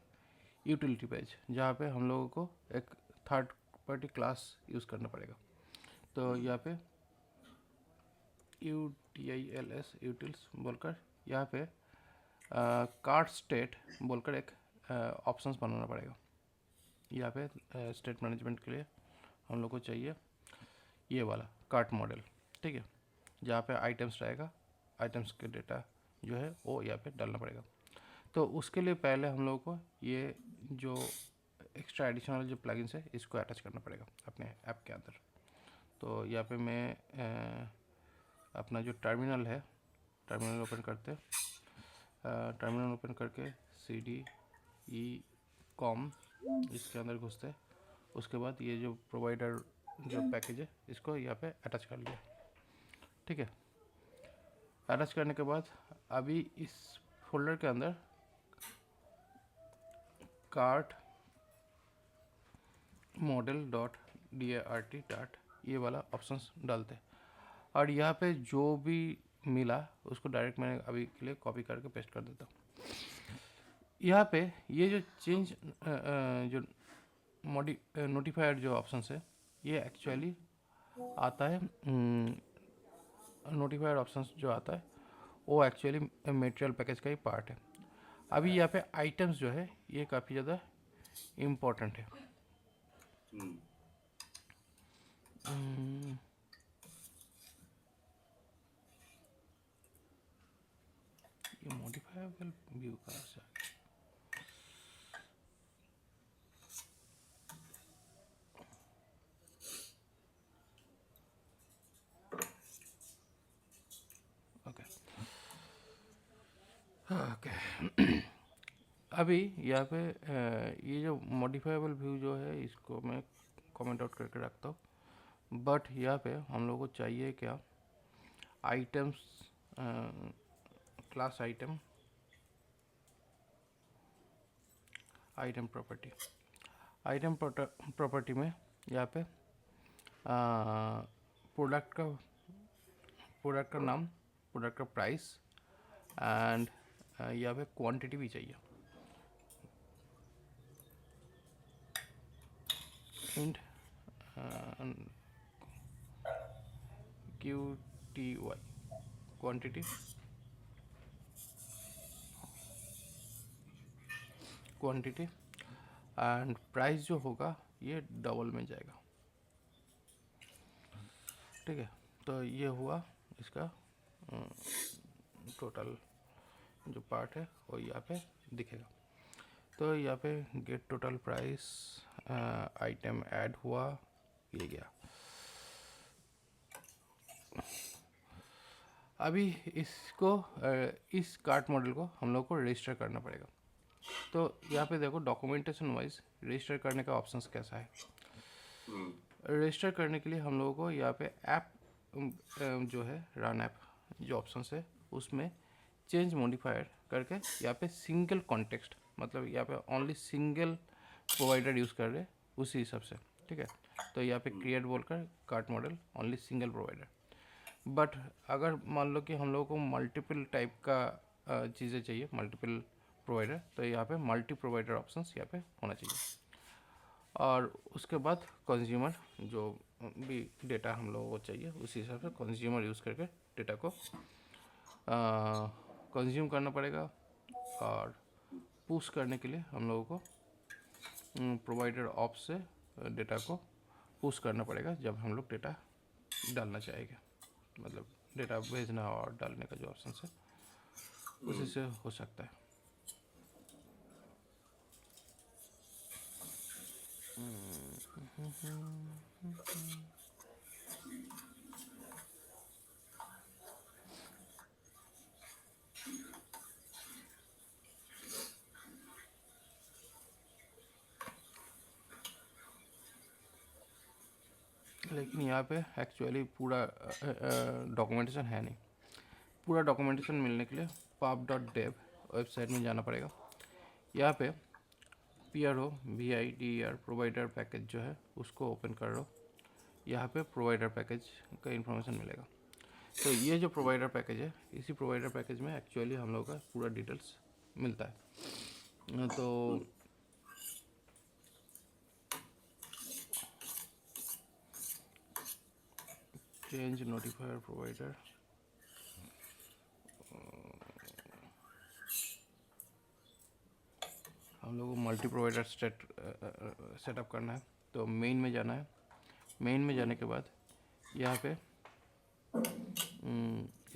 यूटिलिटी पेज, जहाँ पे हम लोगों को एक थर्ड पार्टी क्लास यूज़ करना पड़ेगा। तो यहाँ पे UTILS यूटिल्स बोलकर यहाँ पे कार्ट स्टेट बोलकर एक ऑप्शंस बनाना पड़ेगा। यहाँ पे स्टेट मैनेजमेंट के लिए हम लोग को चाहिए ये वाला कार्ट मॉडल, ठीक है, जहाँ पे आइटम्स रहेगा, आइटम्स के डेटा जो है वो यहाँ पे डालना पड़ेगा। तो उसके लिए पहले हम लोग को ये जो एक्स्ट्रा एडिशनल जो प्लगइन्स है, इसको अटैच करना पड़ेगा अपने ऐप के अंदर। तो यहाँ पे मैं अपना जो टर्मिनल है, टर्मिनल ओपन करते हैं, टर्मिनल ओपन करके CD ECOM इसके अंदर घुसते हैं। उसके बाद ये जो प्रोवाइडर जो पैकेज है, इसको यहाँ पे अटैच कर लिया, ठीक है। अटैच करने के बाद अभी इस फोल्डर के अंदर कार्ट model.dart डॉट ये वाला ऑप्शंस डालते हैं, और यहाँ पे जो भी मिला उसको डायरेक्ट मैंने अभी के लिए कॉपी करके पेस्ट कर देता हूँ। यहाँ पे ये जो चेंज जो नोटिफायर जो ऑप्शंस है, ये एक्चुअली आता है, नोटिफायर ऑप्शंस जो आता है वो एक्चुअली मटेरियल पैकेज का ही पार्ट है। अभी यहाँ पे आइटम्स जो है, ये काफ़ी ज़्यादा इम्पोर्टेंट है। ये मॉडिफाइबल व्यू कहाँ से आ गया? ओके ओके अभी यहाँ पे ये जो मॉडिफाइबल व्यू जो है इसको मैं कमेंट आउट करके रखता हूँ, बट यहाँ पे हम लोग को चाहिए क्या, items, class item, item property, item property में यहाँ पे प्रोडक्ट का नाम, प्रोडक्ट का प्राइस एंड यहाँ पे क्वांटिटी भी चाहिए। Int QTY quantity, and price जो होगा ये डबल में जाएगा, ठीक है। तो ये हुआ इसका टोटल जो पार्ट है वो यहाँ पे दिखेगा। तो यहाँ पे get total price, item add हुआ, ये गया। अभी इसको इस कार्ट मॉडल को हम लोग को रजिस्टर करना पड़ेगा। तो यहाँ पे देखो डॉक्यूमेंटेशन वाइज रजिस्टर करने का ऑप्शंस कैसा है। रजिस्टर करने के लिए हम लोगों को यहाँ पे ऐप जो है रन ऐप जो ऑप्शंस है उसमें चेंज मॉडिफायर करके यहाँ पे सिंगल कॉन्टेक्स्ट, मतलब यहाँ पे ओनली सिंगल प्रोवाइडर यूज़ कर रहे उसी हिसाब से, ठीक है। तो यहाँ पे क्रिएट बोलकर cart model only single provider. But अगर मान लो कि हम लोगों को मल्टीपल टाइप का चीज़ें चाहिए, मल्टीपल प्रोवाइडर, तो यहाँ पे मल्टी प्रोवाइडर ऑप्शंस यहाँ पे होना चाहिए। और उसके बाद कंज्यूमर जो भी डेटा हम लोगों को चाहिए उसी हिसाब से कंज्यूमर यूज़ करके डेटा को कंज्यूम करना पड़ेगा। और पुश करने के लिए हम लोगों को प्रोवाइडर ऑफ से डेटा को पुश करना पड़ेगा जब हम लोग डेटा डालना चाहेंगे, मतलब डेटा भेजना और डालने का जो ऑप्शन है उसी से हो सकता है। लेकिन यहाँ पे एक्चुअली पूरा डॉक्यूमेंटेशन है नहीं। पूरा डॉक्यूमेंटेशन मिलने के लिए pub.dev वेबसाइट में जाना पड़ेगा। यहाँ पे PRO VIDER प्रोवाइडर पैकेज जो है उसको ओपन कर लो। यहाँ पे प्रोवाइडर पैकेज का इन्फॉर्मेशन मिलेगा। तो ये जो प्रोवाइडर पैकेज है, इसी प्रोवाइडर पैकेज में एक्चुअली हम लोग का पूरा डिटेल्स मिलता है। तो चेंज नोटिफायर प्रोवाइडर, हम लोग को मल्टी प्रोवाइडर सेटअप करना है। तो मेन में जाना है। मेन में जाने के बाद यहाँ पे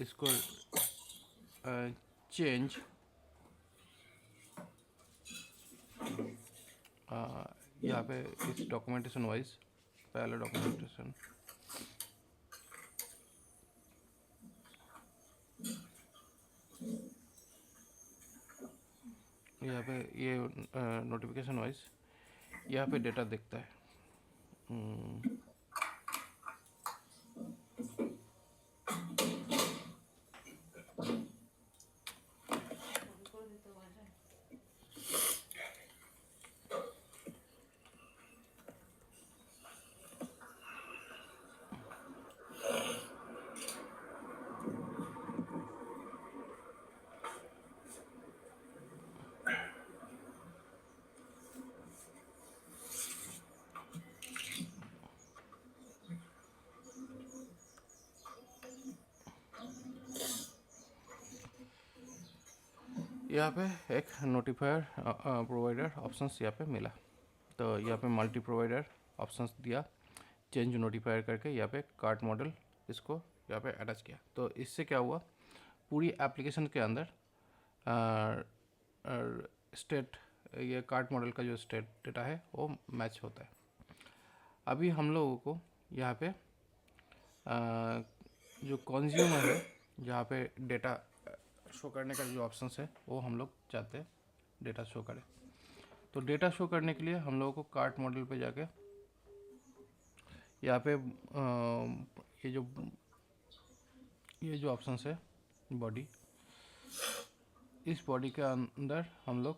इसको चेंज यहाँ पे इस डॉक्यूमेंटेशन वाइज पहला डॉक्यूमेंटेशन यहाँ पे ये नोटिफिकेशन वाइज यहाँ पे डेटा दिखता है। यहाँ पे एक नोटिफायर प्रोवाइडर ऑप्शंस यहाँ पे मिला। तो यहाँ पे मल्टी प्रोवाइडर ऑप्शंस दिया। चेंज नोटिफायर करके यहाँ पे कार्ट मॉडल इसको यहाँ पे अटैच किया। तो इससे क्या हुआ, पूरी एप्लीकेशन के अंदर स्टेट, ये कार्ट मॉडल का जो स्टेट डेटा है वो मैच होता है। अभी हम लोगों को यहाँ पे जो कंज्यूमर है, जहाँ पे डेटा शो करने का जो ऑप्शन है वो हम लोग चाहते हैं डेटा शो करें। तो डेटा शो करने के लिए हम लोगों को कार्ट मॉडल पे जाके यहाँ पे ये जो ऑप्शन है बॉडी, इस बॉडी के अंदर हम लोग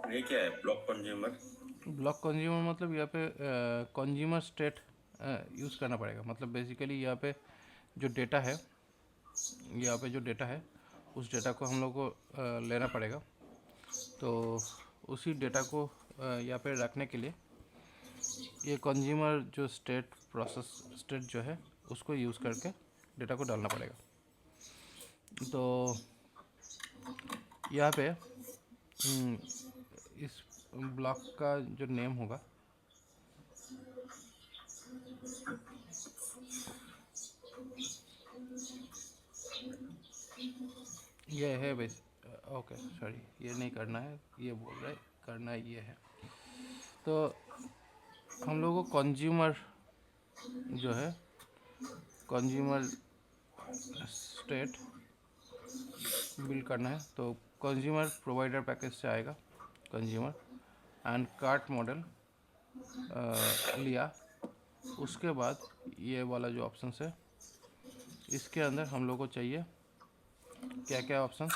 ये क्या है ब्लॉक कंज्यूमर? ब्लॉक कंज्यूमर मतलब यहाँ पे कंज्यूमर स्टेट यूज़ करना पड़ेगा। मतलब बेसिकली यहाँ पे जो डेटा है, यहाँ पे जो डेटा है उस डेटा को हम लोग को लेना पड़ेगा। तो उसी डेटा को यहाँ पे रखने के लिए ये कंज्यूमर जो स्टेट प्रोसेस स्टेट जो है उसको यूज़ करके डेटा को डालना पड़ेगा। तो यहाँ पे इस ब्लॉक का जो नेम होगा ये है बेस। ओके सॉरी, ये नहीं करना है, ये बोल रहा है करना ये है। तो हम लोगों को कंज्यूमर जो है कंज्यूमर स्टेट बिल्ड करना है। तो कंज्यूमर प्रोवाइडर पैकेज से आएगा कंज्यूमर एंड कार्ट मॉडल लिया। उसके बाद ये वाला जो ऑप्शन है इसके अंदर हम लोग को चाहिए क्या क्या ऑप्शन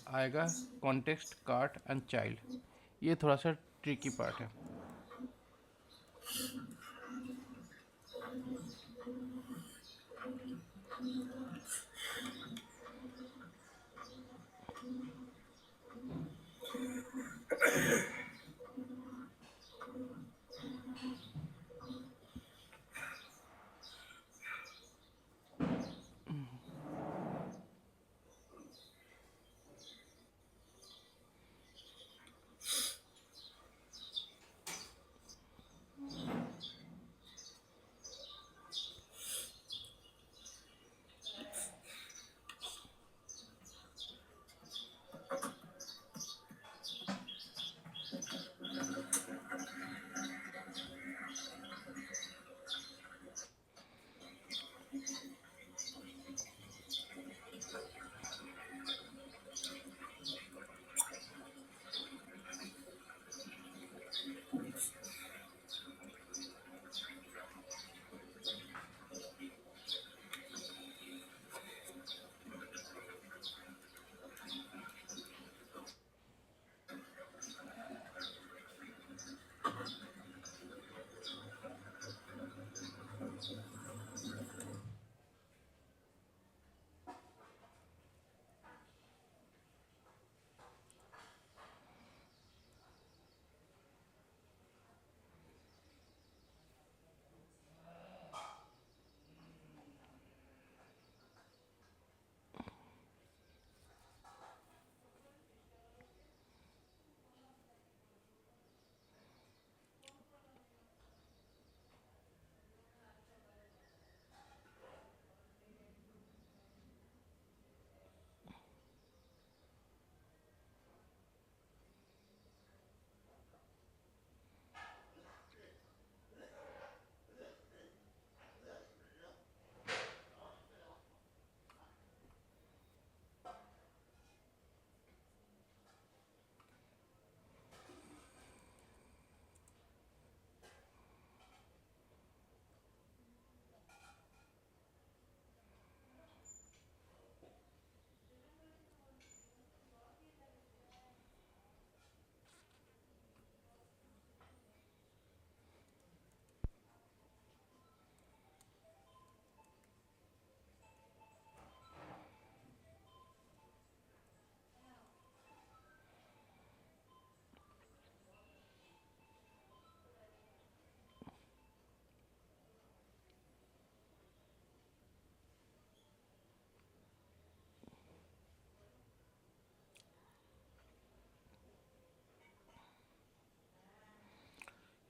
आएगा, कॉन्टेक्स्ट, कार्ट एंड चाइल्ड। ये थोड़ा सा ट्रिकी पार्ट है।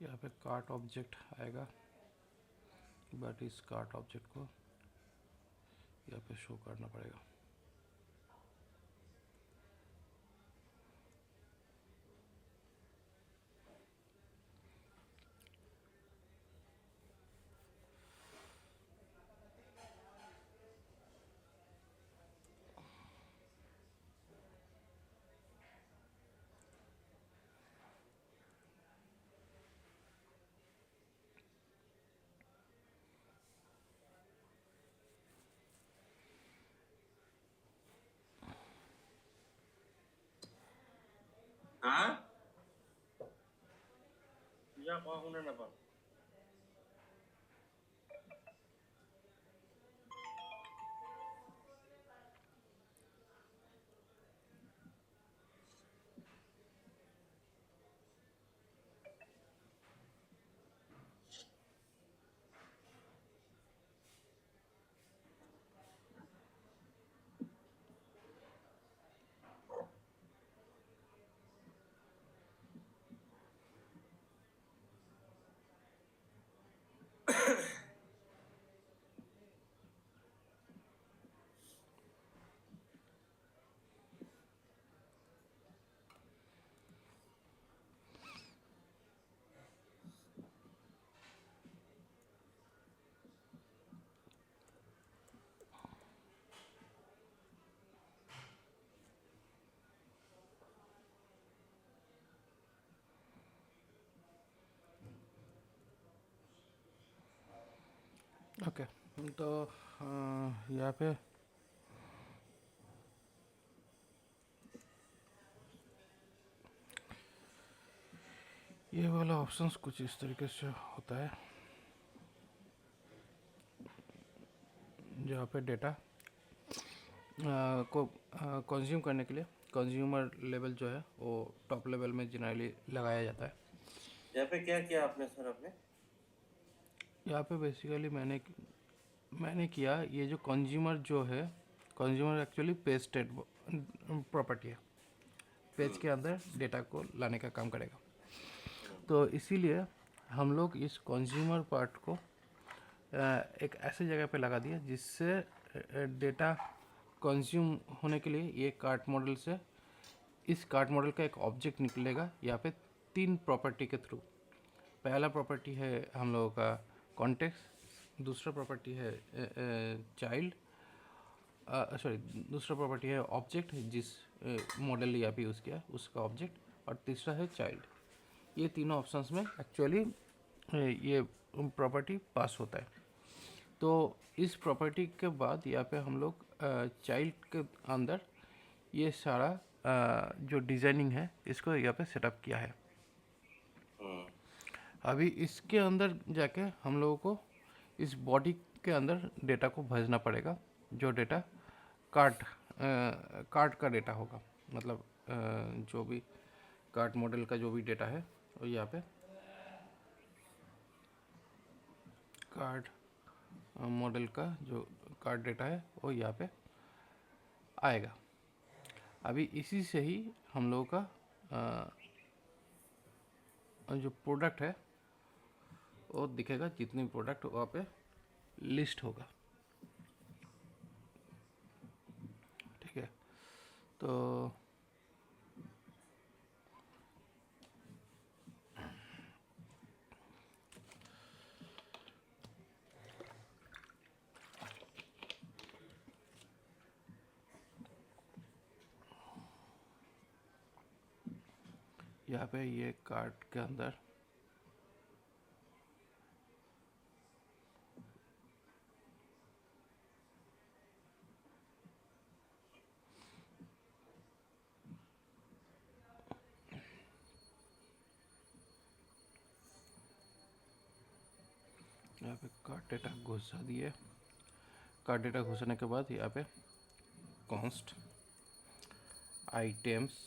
यहाँ पे कार्ट ऑब्जेक्ट आएगा, बट इस कार्ट ऑब्जेक्ट को यहाँ पे शो करना पड़ेगा। हाँ या कहाँ होने ना पा ओके, तो यहाँ पे ये वाला ऑप्शंस कुछ इस तरीके से होता है, जहाँ पे डेटा को कंज्यूम करने के लिए कंज्यूमर लेवल जो है वो टॉप लेवल में जनरली लगाया जाता है। यहाँ पे क्या किया आपने सर आपने यहाँ पे बेसिकली मैंने किया, ये जो कंज्यूमर जो है, consumer actually page state property है, पेज के अंदर डेटा को लाने का काम करेगा। तो इसीलिए हम लोग इस कंज्यूमर पार्ट को एक ऐसे जगह पे लगा दिया जिससे डेटा कंज्यूम होने के लिए ये कार्ट मॉडल से, इस कार्ट मॉडल का एक ऑब्जेक्ट निकलेगा यहाँ पे 3 प्रॉपर्टी के थ्रू। पहला प्रॉपर्टी है हम लोगों का कॉन्टेक्स्ट, दूसरा प्रॉपर्टी है चाइल्ड, सॉरी दूसरा प्रॉपर्टी है ऑब्जेक्ट जिस मॉडल यहाँ पे यूज़ किया उसका ऑब्जेक्ट, और तीसरा है चाइल्ड। ये तीनों ऑप्शंस में एक्चुअली ये प्रॉपर्टी पास होता है। तो इस प्रॉपर्टी के बाद यहाँ पे हम लोग चाइल्ड के अंदर ये सारा जो डिज़ाइनिंग है इसको यहाँ पे सेटअप किया है। अभी इसके अंदर जाके हम लोगों को इस बॉडी के अंदर डेटा को भेजना पड़ेगा, जो डेटा कार्ट का डेटा होगा, मतलब जो भी कार्ट मॉडल का जो भी डेटा है वो यहाँ पे कार्ट मॉडल का जो कार्ट डेटा है वो यहाँ पे आएगा। अभी इसी से ही हम लोगों का जो प्रोडक्ट है वो दिखेगा, जितने प्रोडक्ट वहाँ पे लिस्ट होगा। ठीक है, तो यहाँ पे ये कार्ट के अंदर यहाँ पे कार्ट डेटा घुसा दिए। कार्ट डेटा घुसने के बाद यहाँ पे कॉन्स्ट आइटम्स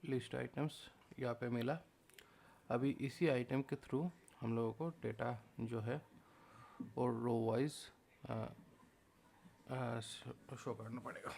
लिस्ट आइटम्स यहाँ पे मिला। अभी इसी आइटम के थ्रू हम लोगों को डेटा जो है और रो वाइज शो करना पड़ेगा।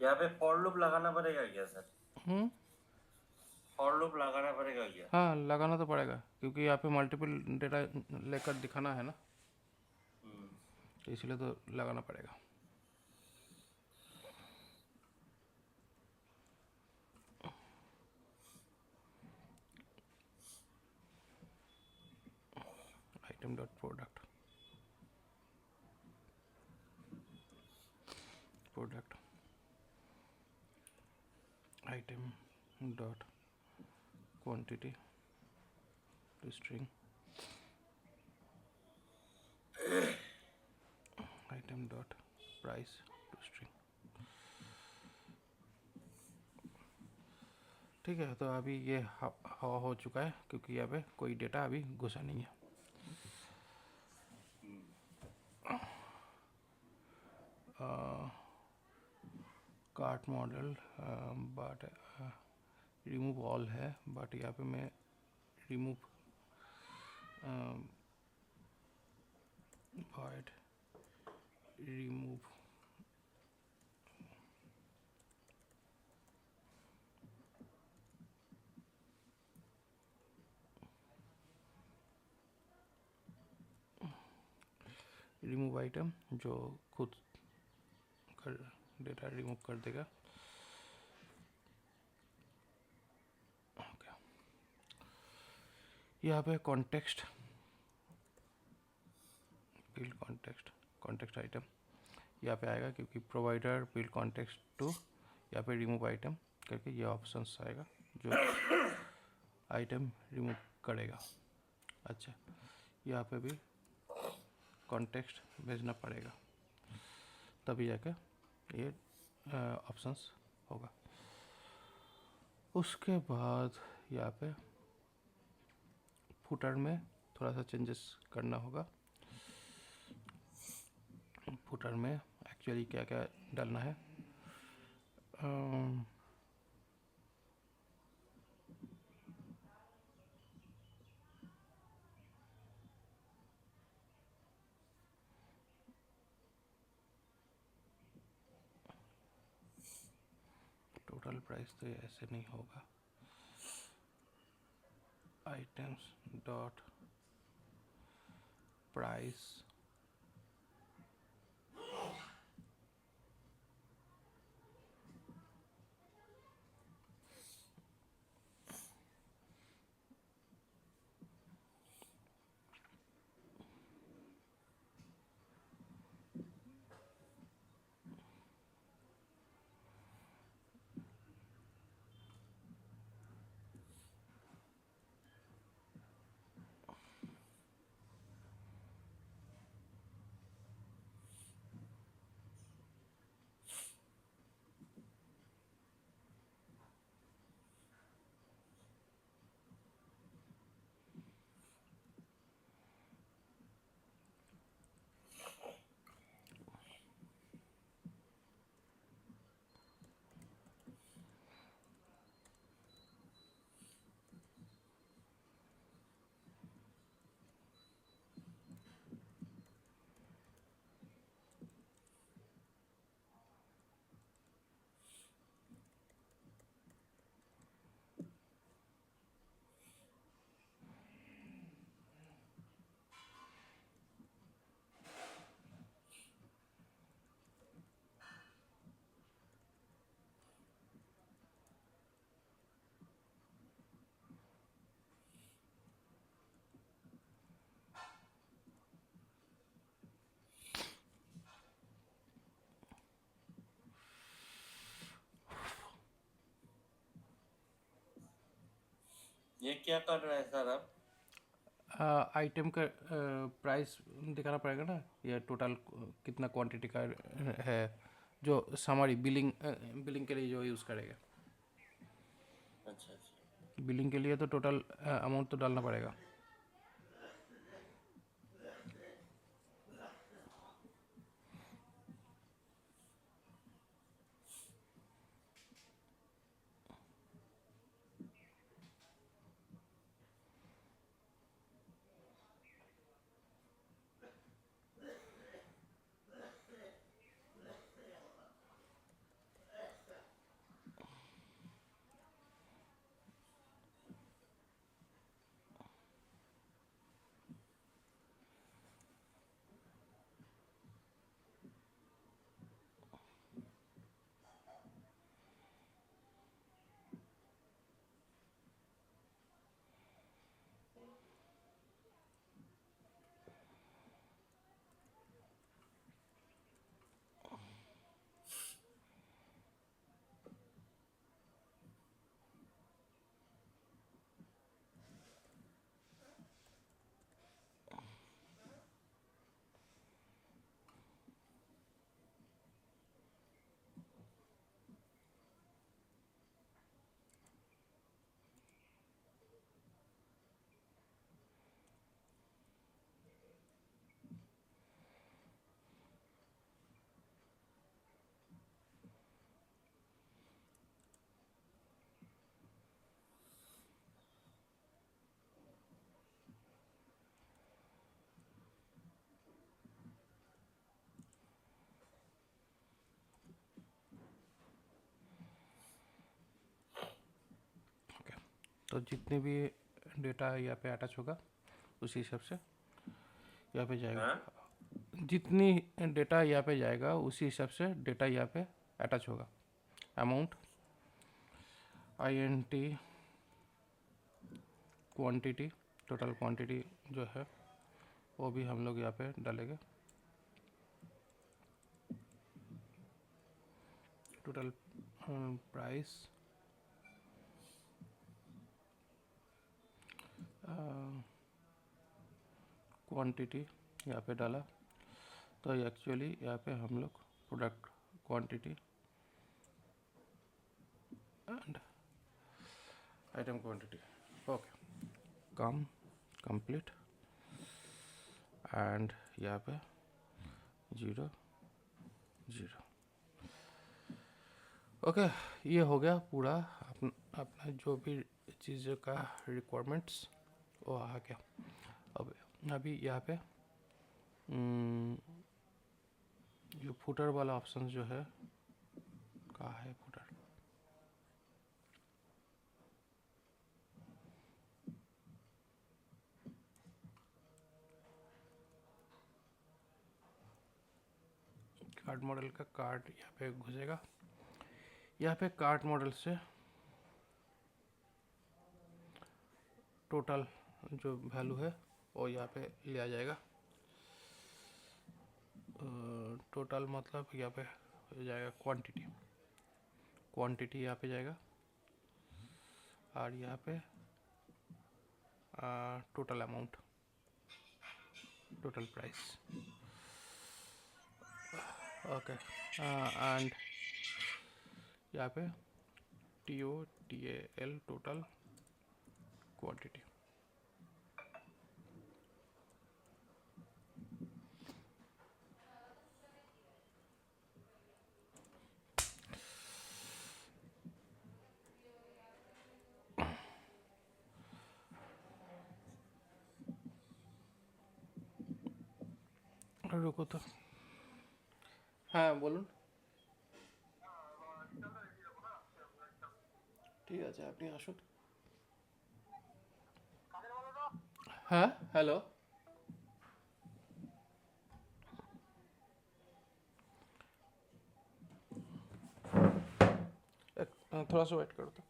यहाँ पे फॉर लूप लगाना पड़ेगा क्या सर? हम्म, फॉर लूप लगाना पड़ेगा क्या? हाँ लगाना तो पड़ेगा क्योंकि यहाँ पे मल्टीपल डेटा लेकर दिखाना है ना, तो इसलिए तो लगाना पड़ेगा। Item dot product product item dot quantity to string item dot price to string. ठीक है, तो अभी ये हवा हो चुका है क्योंकि यहाँ पे कोई डेटा अभी घुसा नहीं है। Cart model but remove all है, बट यहाँ पे मैं remove void remove remove item जो खुद कर डेटा रिमूव कर देगा। ओके, यहाँ पे कॉन्टेक्स्ट बिल्ड कॉन्टेक्स्ट आइटम यहाँ पे आएगा क्योंकि प्रोवाइडर बिल्ड कॉन्टेक्स्ट टू यहाँ पे रिमूव आइटम करके ये ऑप्शंस आएगा जो आइटम रिमूव करेगा। अच्छा, यहाँ पे भी कॉन्टेक्स्ट भेजना पड़ेगा तभी जाकर ये ऑप्शंस होगा। उसके बाद यहाँ पे फुटर में थोड़ा सा चेंजेस करना होगा। फुटर में एक्चुअली क्या क्या डालना है, टोटल प्राइस तो ऐसे नहीं होगा। आइटम्स डॉट प्राइस ये क्या कर रहा है सर अब? आइटम का प्राइस दिखाना पड़ेगा ना, ये टोटल कितना क्वांटिटी का है, जो समरी बिलिंग के लिए जो यूज़ करेगा। अच्छा अच्छा। बिलिंग के लिए तो टोटल अमाउंट तो डालना पड़ेगा। ओके, तो जितने भी डेटा यहाँ पे अटैच होगा उसी हिसाब से यहाँ पे जाएगा। हाँ जितनी डेटा यहाँ पे जाएगा उसी हिसाब से डेटा यहाँ पे अटैच होगा। Amount, INT, quantity, total quantity जो है वो भी हम लोग यहाँ पे डालेंगे। टोटल प्राइस, क्वांटिटी यहाँ पे डाला, तो एक्चुअली यहाँ पे हम लोग product quantity and item quantity. Okay, come complete and यहाँ पे 0 0। ओके, ये हो गया पूरा अपना जो भी चीज़ों का रिक्वायरमेंट्स वो आ गया। अब अभी यहाँ पे जो फुटर वाला ऑप्शन जो है, कहाँ है फुटर? कार्ड मॉडल का कार्ड यहाँ पे घुसेगा। यहाँ पे कार्ड मॉडल से टोटल जो वैल्यू है वो यहाँ पे लिया जाएगा। टोटल मतलब यहाँ पे हो जाएगा क्वांटिटी, क्वांटिटी यहाँ पे जाएगा और यहाँ पे total amount, total price. Okay, and यहाँ पे TOTAL, टोटल क्वांटिटी। रुको तो, হ্যাঁ বলুন। ঠিক আছে, আপনি আসুন। হ্যাঁ, हेलो, थोड़ा सा वेट करो तो।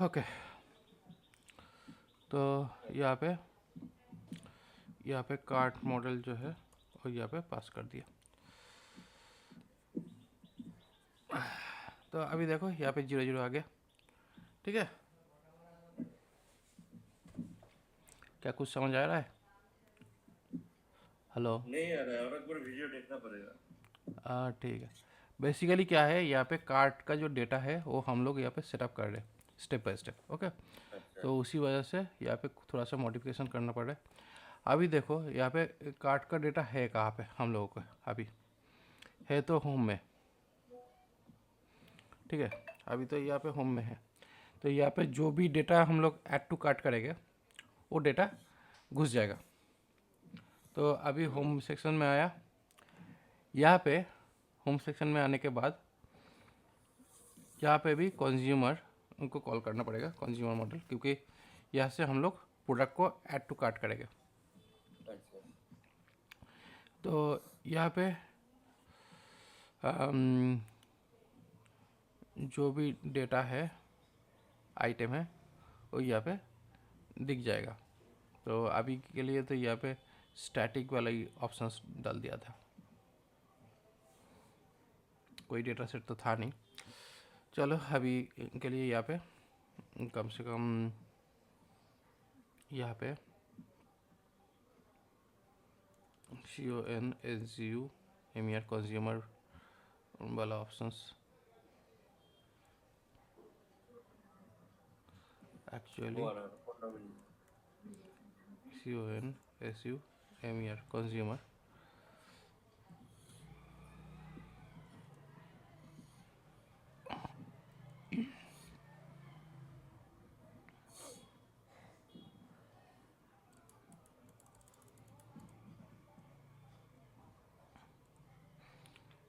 ओके, तो यहाँ पे कार्ट मॉडल जो है और यहाँ पे पास कर दिया। तो अभी देखो यहाँ पे 0 0 आ गया, ठीक है। क्या कुछ समझ आ रहा है? हेलो? नहीं आ रहा है, और एक बार वीडियो देखना पड़ेगा। हाँ ठीक है। बेसिकली क्या है, यहाँ पे कार्ट का जो डेटा है वो हम लोग यहाँ पे सेटअप कर रहे हैं स्टेप बाय स्टेप, ओके। अच्छा। तो उसी वजह से यहाँ पे थोड़ा सा मॉडिफिकेशन करना पड़ रहा है। अभी देखो यहाँ पे कार्ट का डेटा है कहाँ पे हम लोगों को, अभी है तो होम में, ठीक है। अभी तो यहाँ पे होम में है, तो यहाँ पे जो भी डेटा हम लोग ऐड टू कार्ट करेंगे वो डेटा घुस जाएगा। तो अभी होम सेक्शन में आया, यहाँ पे होम सेक्शन में आने के बाद यहाँ पे भी कंज्यूमर उनको कॉल करना पड़ेगा, कंज्यूमर मॉडल, क्योंकि यहाँ से हम लोग प्रोडक्ट को ऐड टू कार्ट करेंगे। अच्छा। तो यहाँ पे जो भी डेटा है, आइटम है, वो यहाँ पे दिख जाएगा। तो अभी के लिए तो यहाँ पे स्टैटिक वाला ही ऑप्शंस डाल दिया था, कोई डेटा सेट तो था नहीं। चलो अभी के लिए यहाँ पे कम से कम यहाँ पे CONSUMER कंज्यूमर वाला ऑप्शंस एक्चुअली वो आ रहा है 15 मिनट। CONSUMER कंज्यूमर,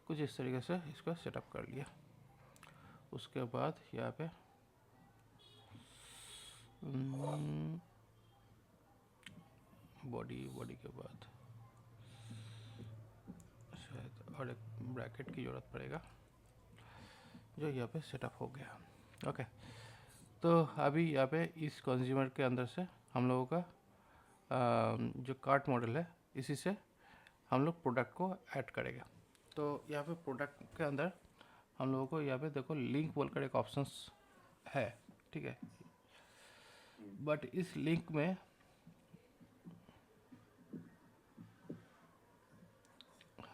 कुछ इस तरीके से इसका सेटअप कर लिया। उसके बाद यहाँ पे बॉडी के बाद शायद और एक ब्रैकेट की ज़रूरत पड़ेगा, जो यहाँ पे सेटअप हो गया, ओके। तो अभी यहाँ पे इस कंज्यूमर के अंदर से हम लोगों का जो कार्ट मॉडल है, इसी से हम लोग प्रोडक्ट को ऐड करेंगे। तो यहाँ पे प्रोडक्ट के अंदर हम लोगों को यहाँ पे देखो लिंक बोलकर एक ऑप्शंस है, ठीक है। बट इस लिंक में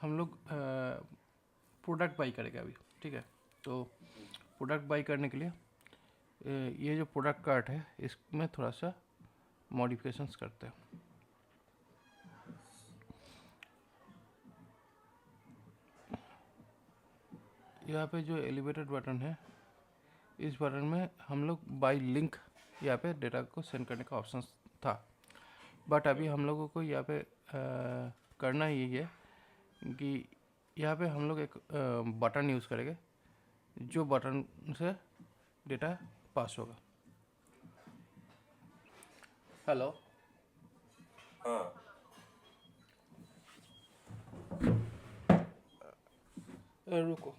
हम लोग प्रोडक्ट बाई करेंगे अभी, ठीक है। तो प्रोडक्ट बाई करने के लिए ये जो प्रोडक्ट कार्ट है इसमें थोड़ा सा मॉडिफिकेशंस करते हैं। यहाँ पे जो एलिवेटेड बटन है, इस बटन में हम लोग बाई लिंक यहाँ पे डेटा को सेंड करने का ऑप्शन था, बट अभी हम लोगों को यहाँ पे करना यही है कि यहाँ पे हम लोग एक बटन यूज़ करेंगे, जो बटन से डेटा पास होगा। हेलो? हाँ। रुको,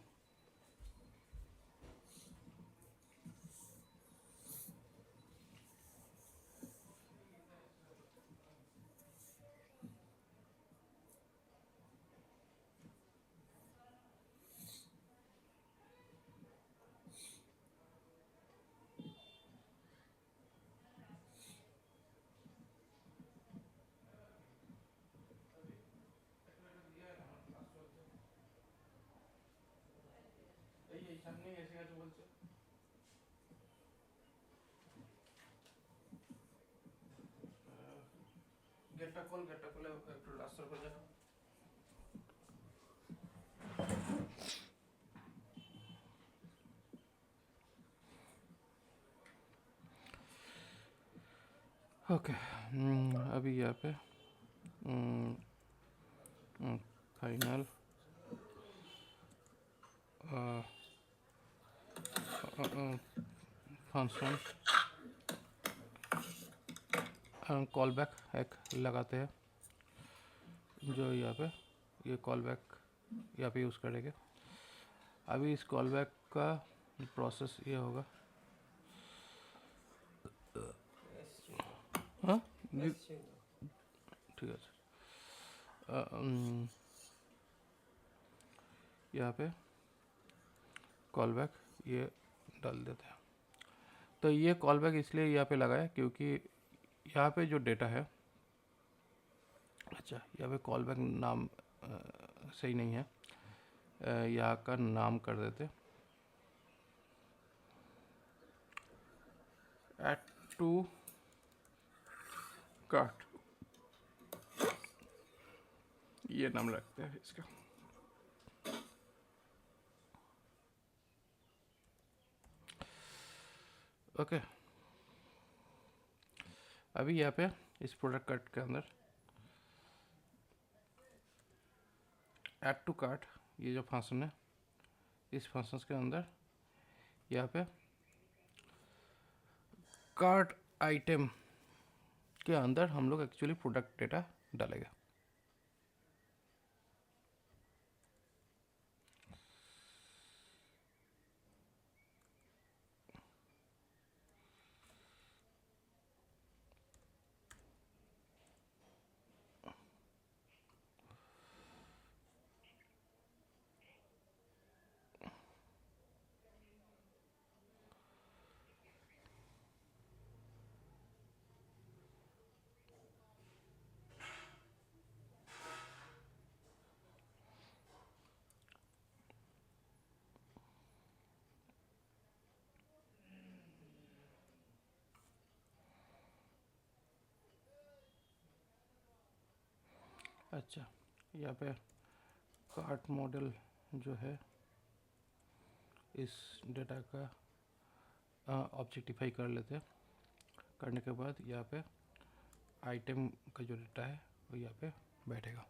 গেটটা খুলে একটু রাস্তার উপর যা। ओके, अभी यहाँ पे फाइनल फंक्शन कॉल बैक एक लगाते हैं, जो यहाँ पे ये कॉल बैक यहाँ पे यूज़ करेंगे। अभी इस कॉल बैक का प्रोसेस ये होगा जी, ठीक है सर। यहाँ पे कॉल बैक ये डाल देते हैं। तो ये कॉल बैक इसलिए यहाँ पे लगा है क्योंकि यहाँ पे जो डेटा है, अच्छा यहाँ पे कॉल बैक नाम सही नहीं है, यहाँ का नाम कर देते एड टू कार्ट, ये नाम रखते हैं इसका। ओके, अभी यहाँ पे इस प्रोडक्ट कार्ट के अंदर ऐड टू कार्ट ये जो फंक्शन है, इस फंक्शन के अंदर यहाँ पे कार्ट आइटम के अंदर हम लोग एक्चुअली प्रोडक्ट डेटा डालेंगे। अच्छा, यहाँ पे कार्ट मॉडल जो है इस डेटा का ऑब्जेक्टिफाई कर लेते हैं। करने के बाद यहाँ पे आइटम का जो डेटा है वो यहाँ पे बैठेगा।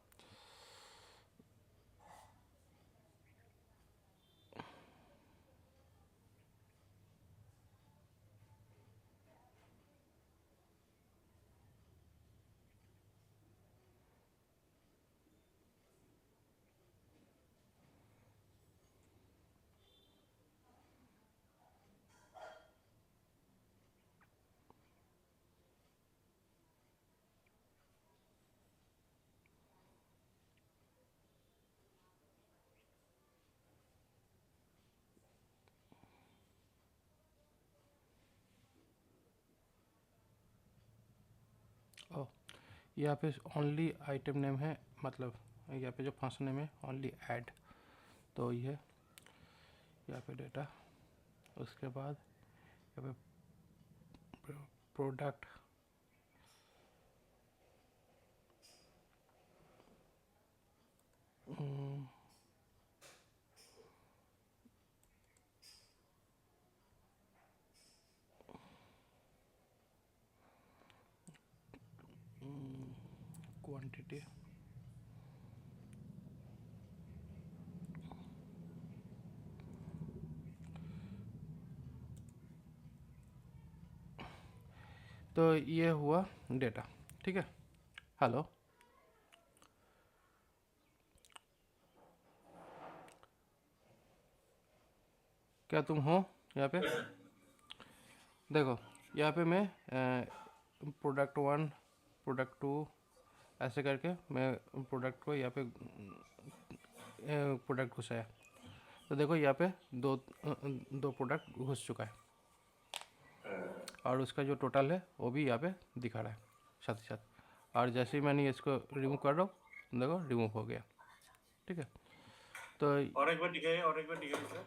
ओ, यहाँ पे ओनली आइटम नेम है, मतलब यहाँ पे जो फंक्शन नेम है ओनली ऐड, तो ये यहाँ पे डेटा, उसके बाद यहाँ पे प्रोडक्ट क्वांटिटी, तो ये हुआ डेटा। ठीक है, हेलो, क्या तुम हो यहाँ पे? देखो यहाँ पे मैं प्रोडक्ट 1 प्रोडक्ट 2 ऐसे करके मैं प्रोडक्ट को यहाँ पे प्रोडक्ट घुसाया, तो देखो यहाँ पे दो प्रोडक्ट घुस चुका है और उसका जो टोटल है वो भी यहाँ पे दिखा रहा है साथ ही साथ। और जैसे ही मैंने इसको रिमूव कर रहा हूँ, देखो रिमूव हो गया। ठीक है, तो और एक बार दिखाइए, और एक बार दिखाइए सर।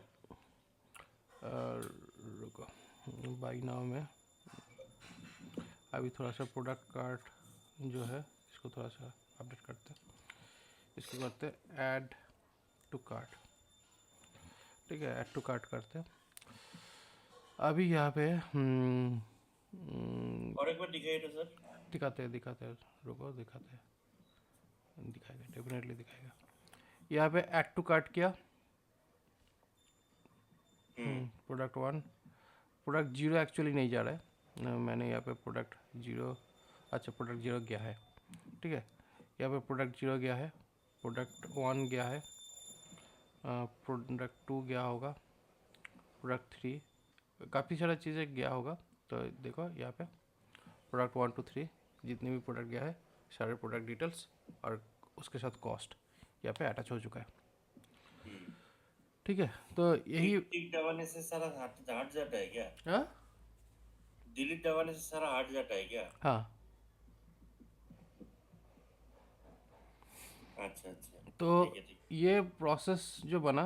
रुको, बाई नाउ में अभी थोड़ा सा प्रोडक्ट कार्ट जो है इसको थोड़ा सा अपडेट करते हैं, इसको करते हैं ऐड टू कार्ट। ठीक है, ऐड टू कार्ट करते हैं। अभी यहाँ पे और एक बार दिखाइए तो सर। दिखाते हैं, रुको दिखाएगा, डेफिनेटली दिखाएगा। यहाँ पे ऐड टू कार्ट किया, प्रोडक्ट 1, प्रोडक्ट 0 एक्चुअली नहीं जा रहा है, मैंने यहाँ पे प्रोडक्ट 0, अच्छा प्रोडक्ट 0 गया है। ठीक है, यहाँ पे प्रोडक्ट 0 गया है, प्रोडक्ट 1 गया है, प्रोडक्ट 2 गया होगा, प्रोडक्ट 3, काफ़ी सारा चीज़ें गया होगा। तो देखो यहाँ पे प्रोडक्ट 1 2 3 जितने भी प्रोडक्ट गया है सारे प्रोडक्ट डिटेल्स और उसके साथ कॉस्ट यहाँ पे अटैच हो चुका है। ठीक है, तो यही टिक दबाने से सारा हट जाता है क्या? हाँ डिलीट दबाने से सारा हट जाता है क्या? हाँ। अच्छा अच्छा, तो ठीक है ठीक ये प्रोसेस जो बना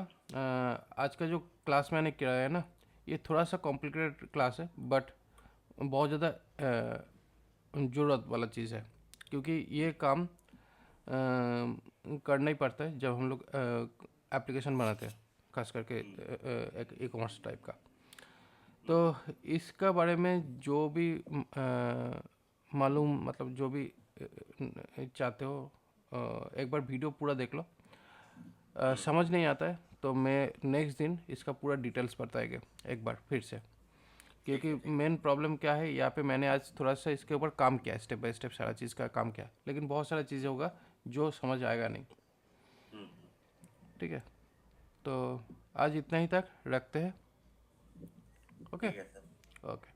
आज का जो क्लास मैंने किया है ना, ये थोड़ा सा कॉम्प्लिकेटेड क्लास है बट बहुत ज़्यादा ज़रूरत वाला चीज़ है, क्योंकि ये काम करना ही पड़ता है जब हम लोग एप्लीकेशन बनाते हैं, खास करके एक ई कॉमर्स टाइप का। तो इसका बारे में जो भी मालूम, मतलब जो भी चाहते हो एक बार वीडियो पूरा देख लो। समझ नहीं आता है तो मैं नेक्स्ट दिन इसका पूरा डिटेल्स बताएंगे एक बार फिर से, क्योंकि मेन प्रॉब्लम क्या है यहाँ पे मैंने आज थोड़ा सा इसके ऊपर काम किया, स्टेप बाय स्टेप सारा चीज़ का काम किया, लेकिन बहुत सारा चीज़ें होगा जो समझ आएगा नहीं। ठीक है, तो आज इतना ही तक रखते हैं। ओके है सर। ओके।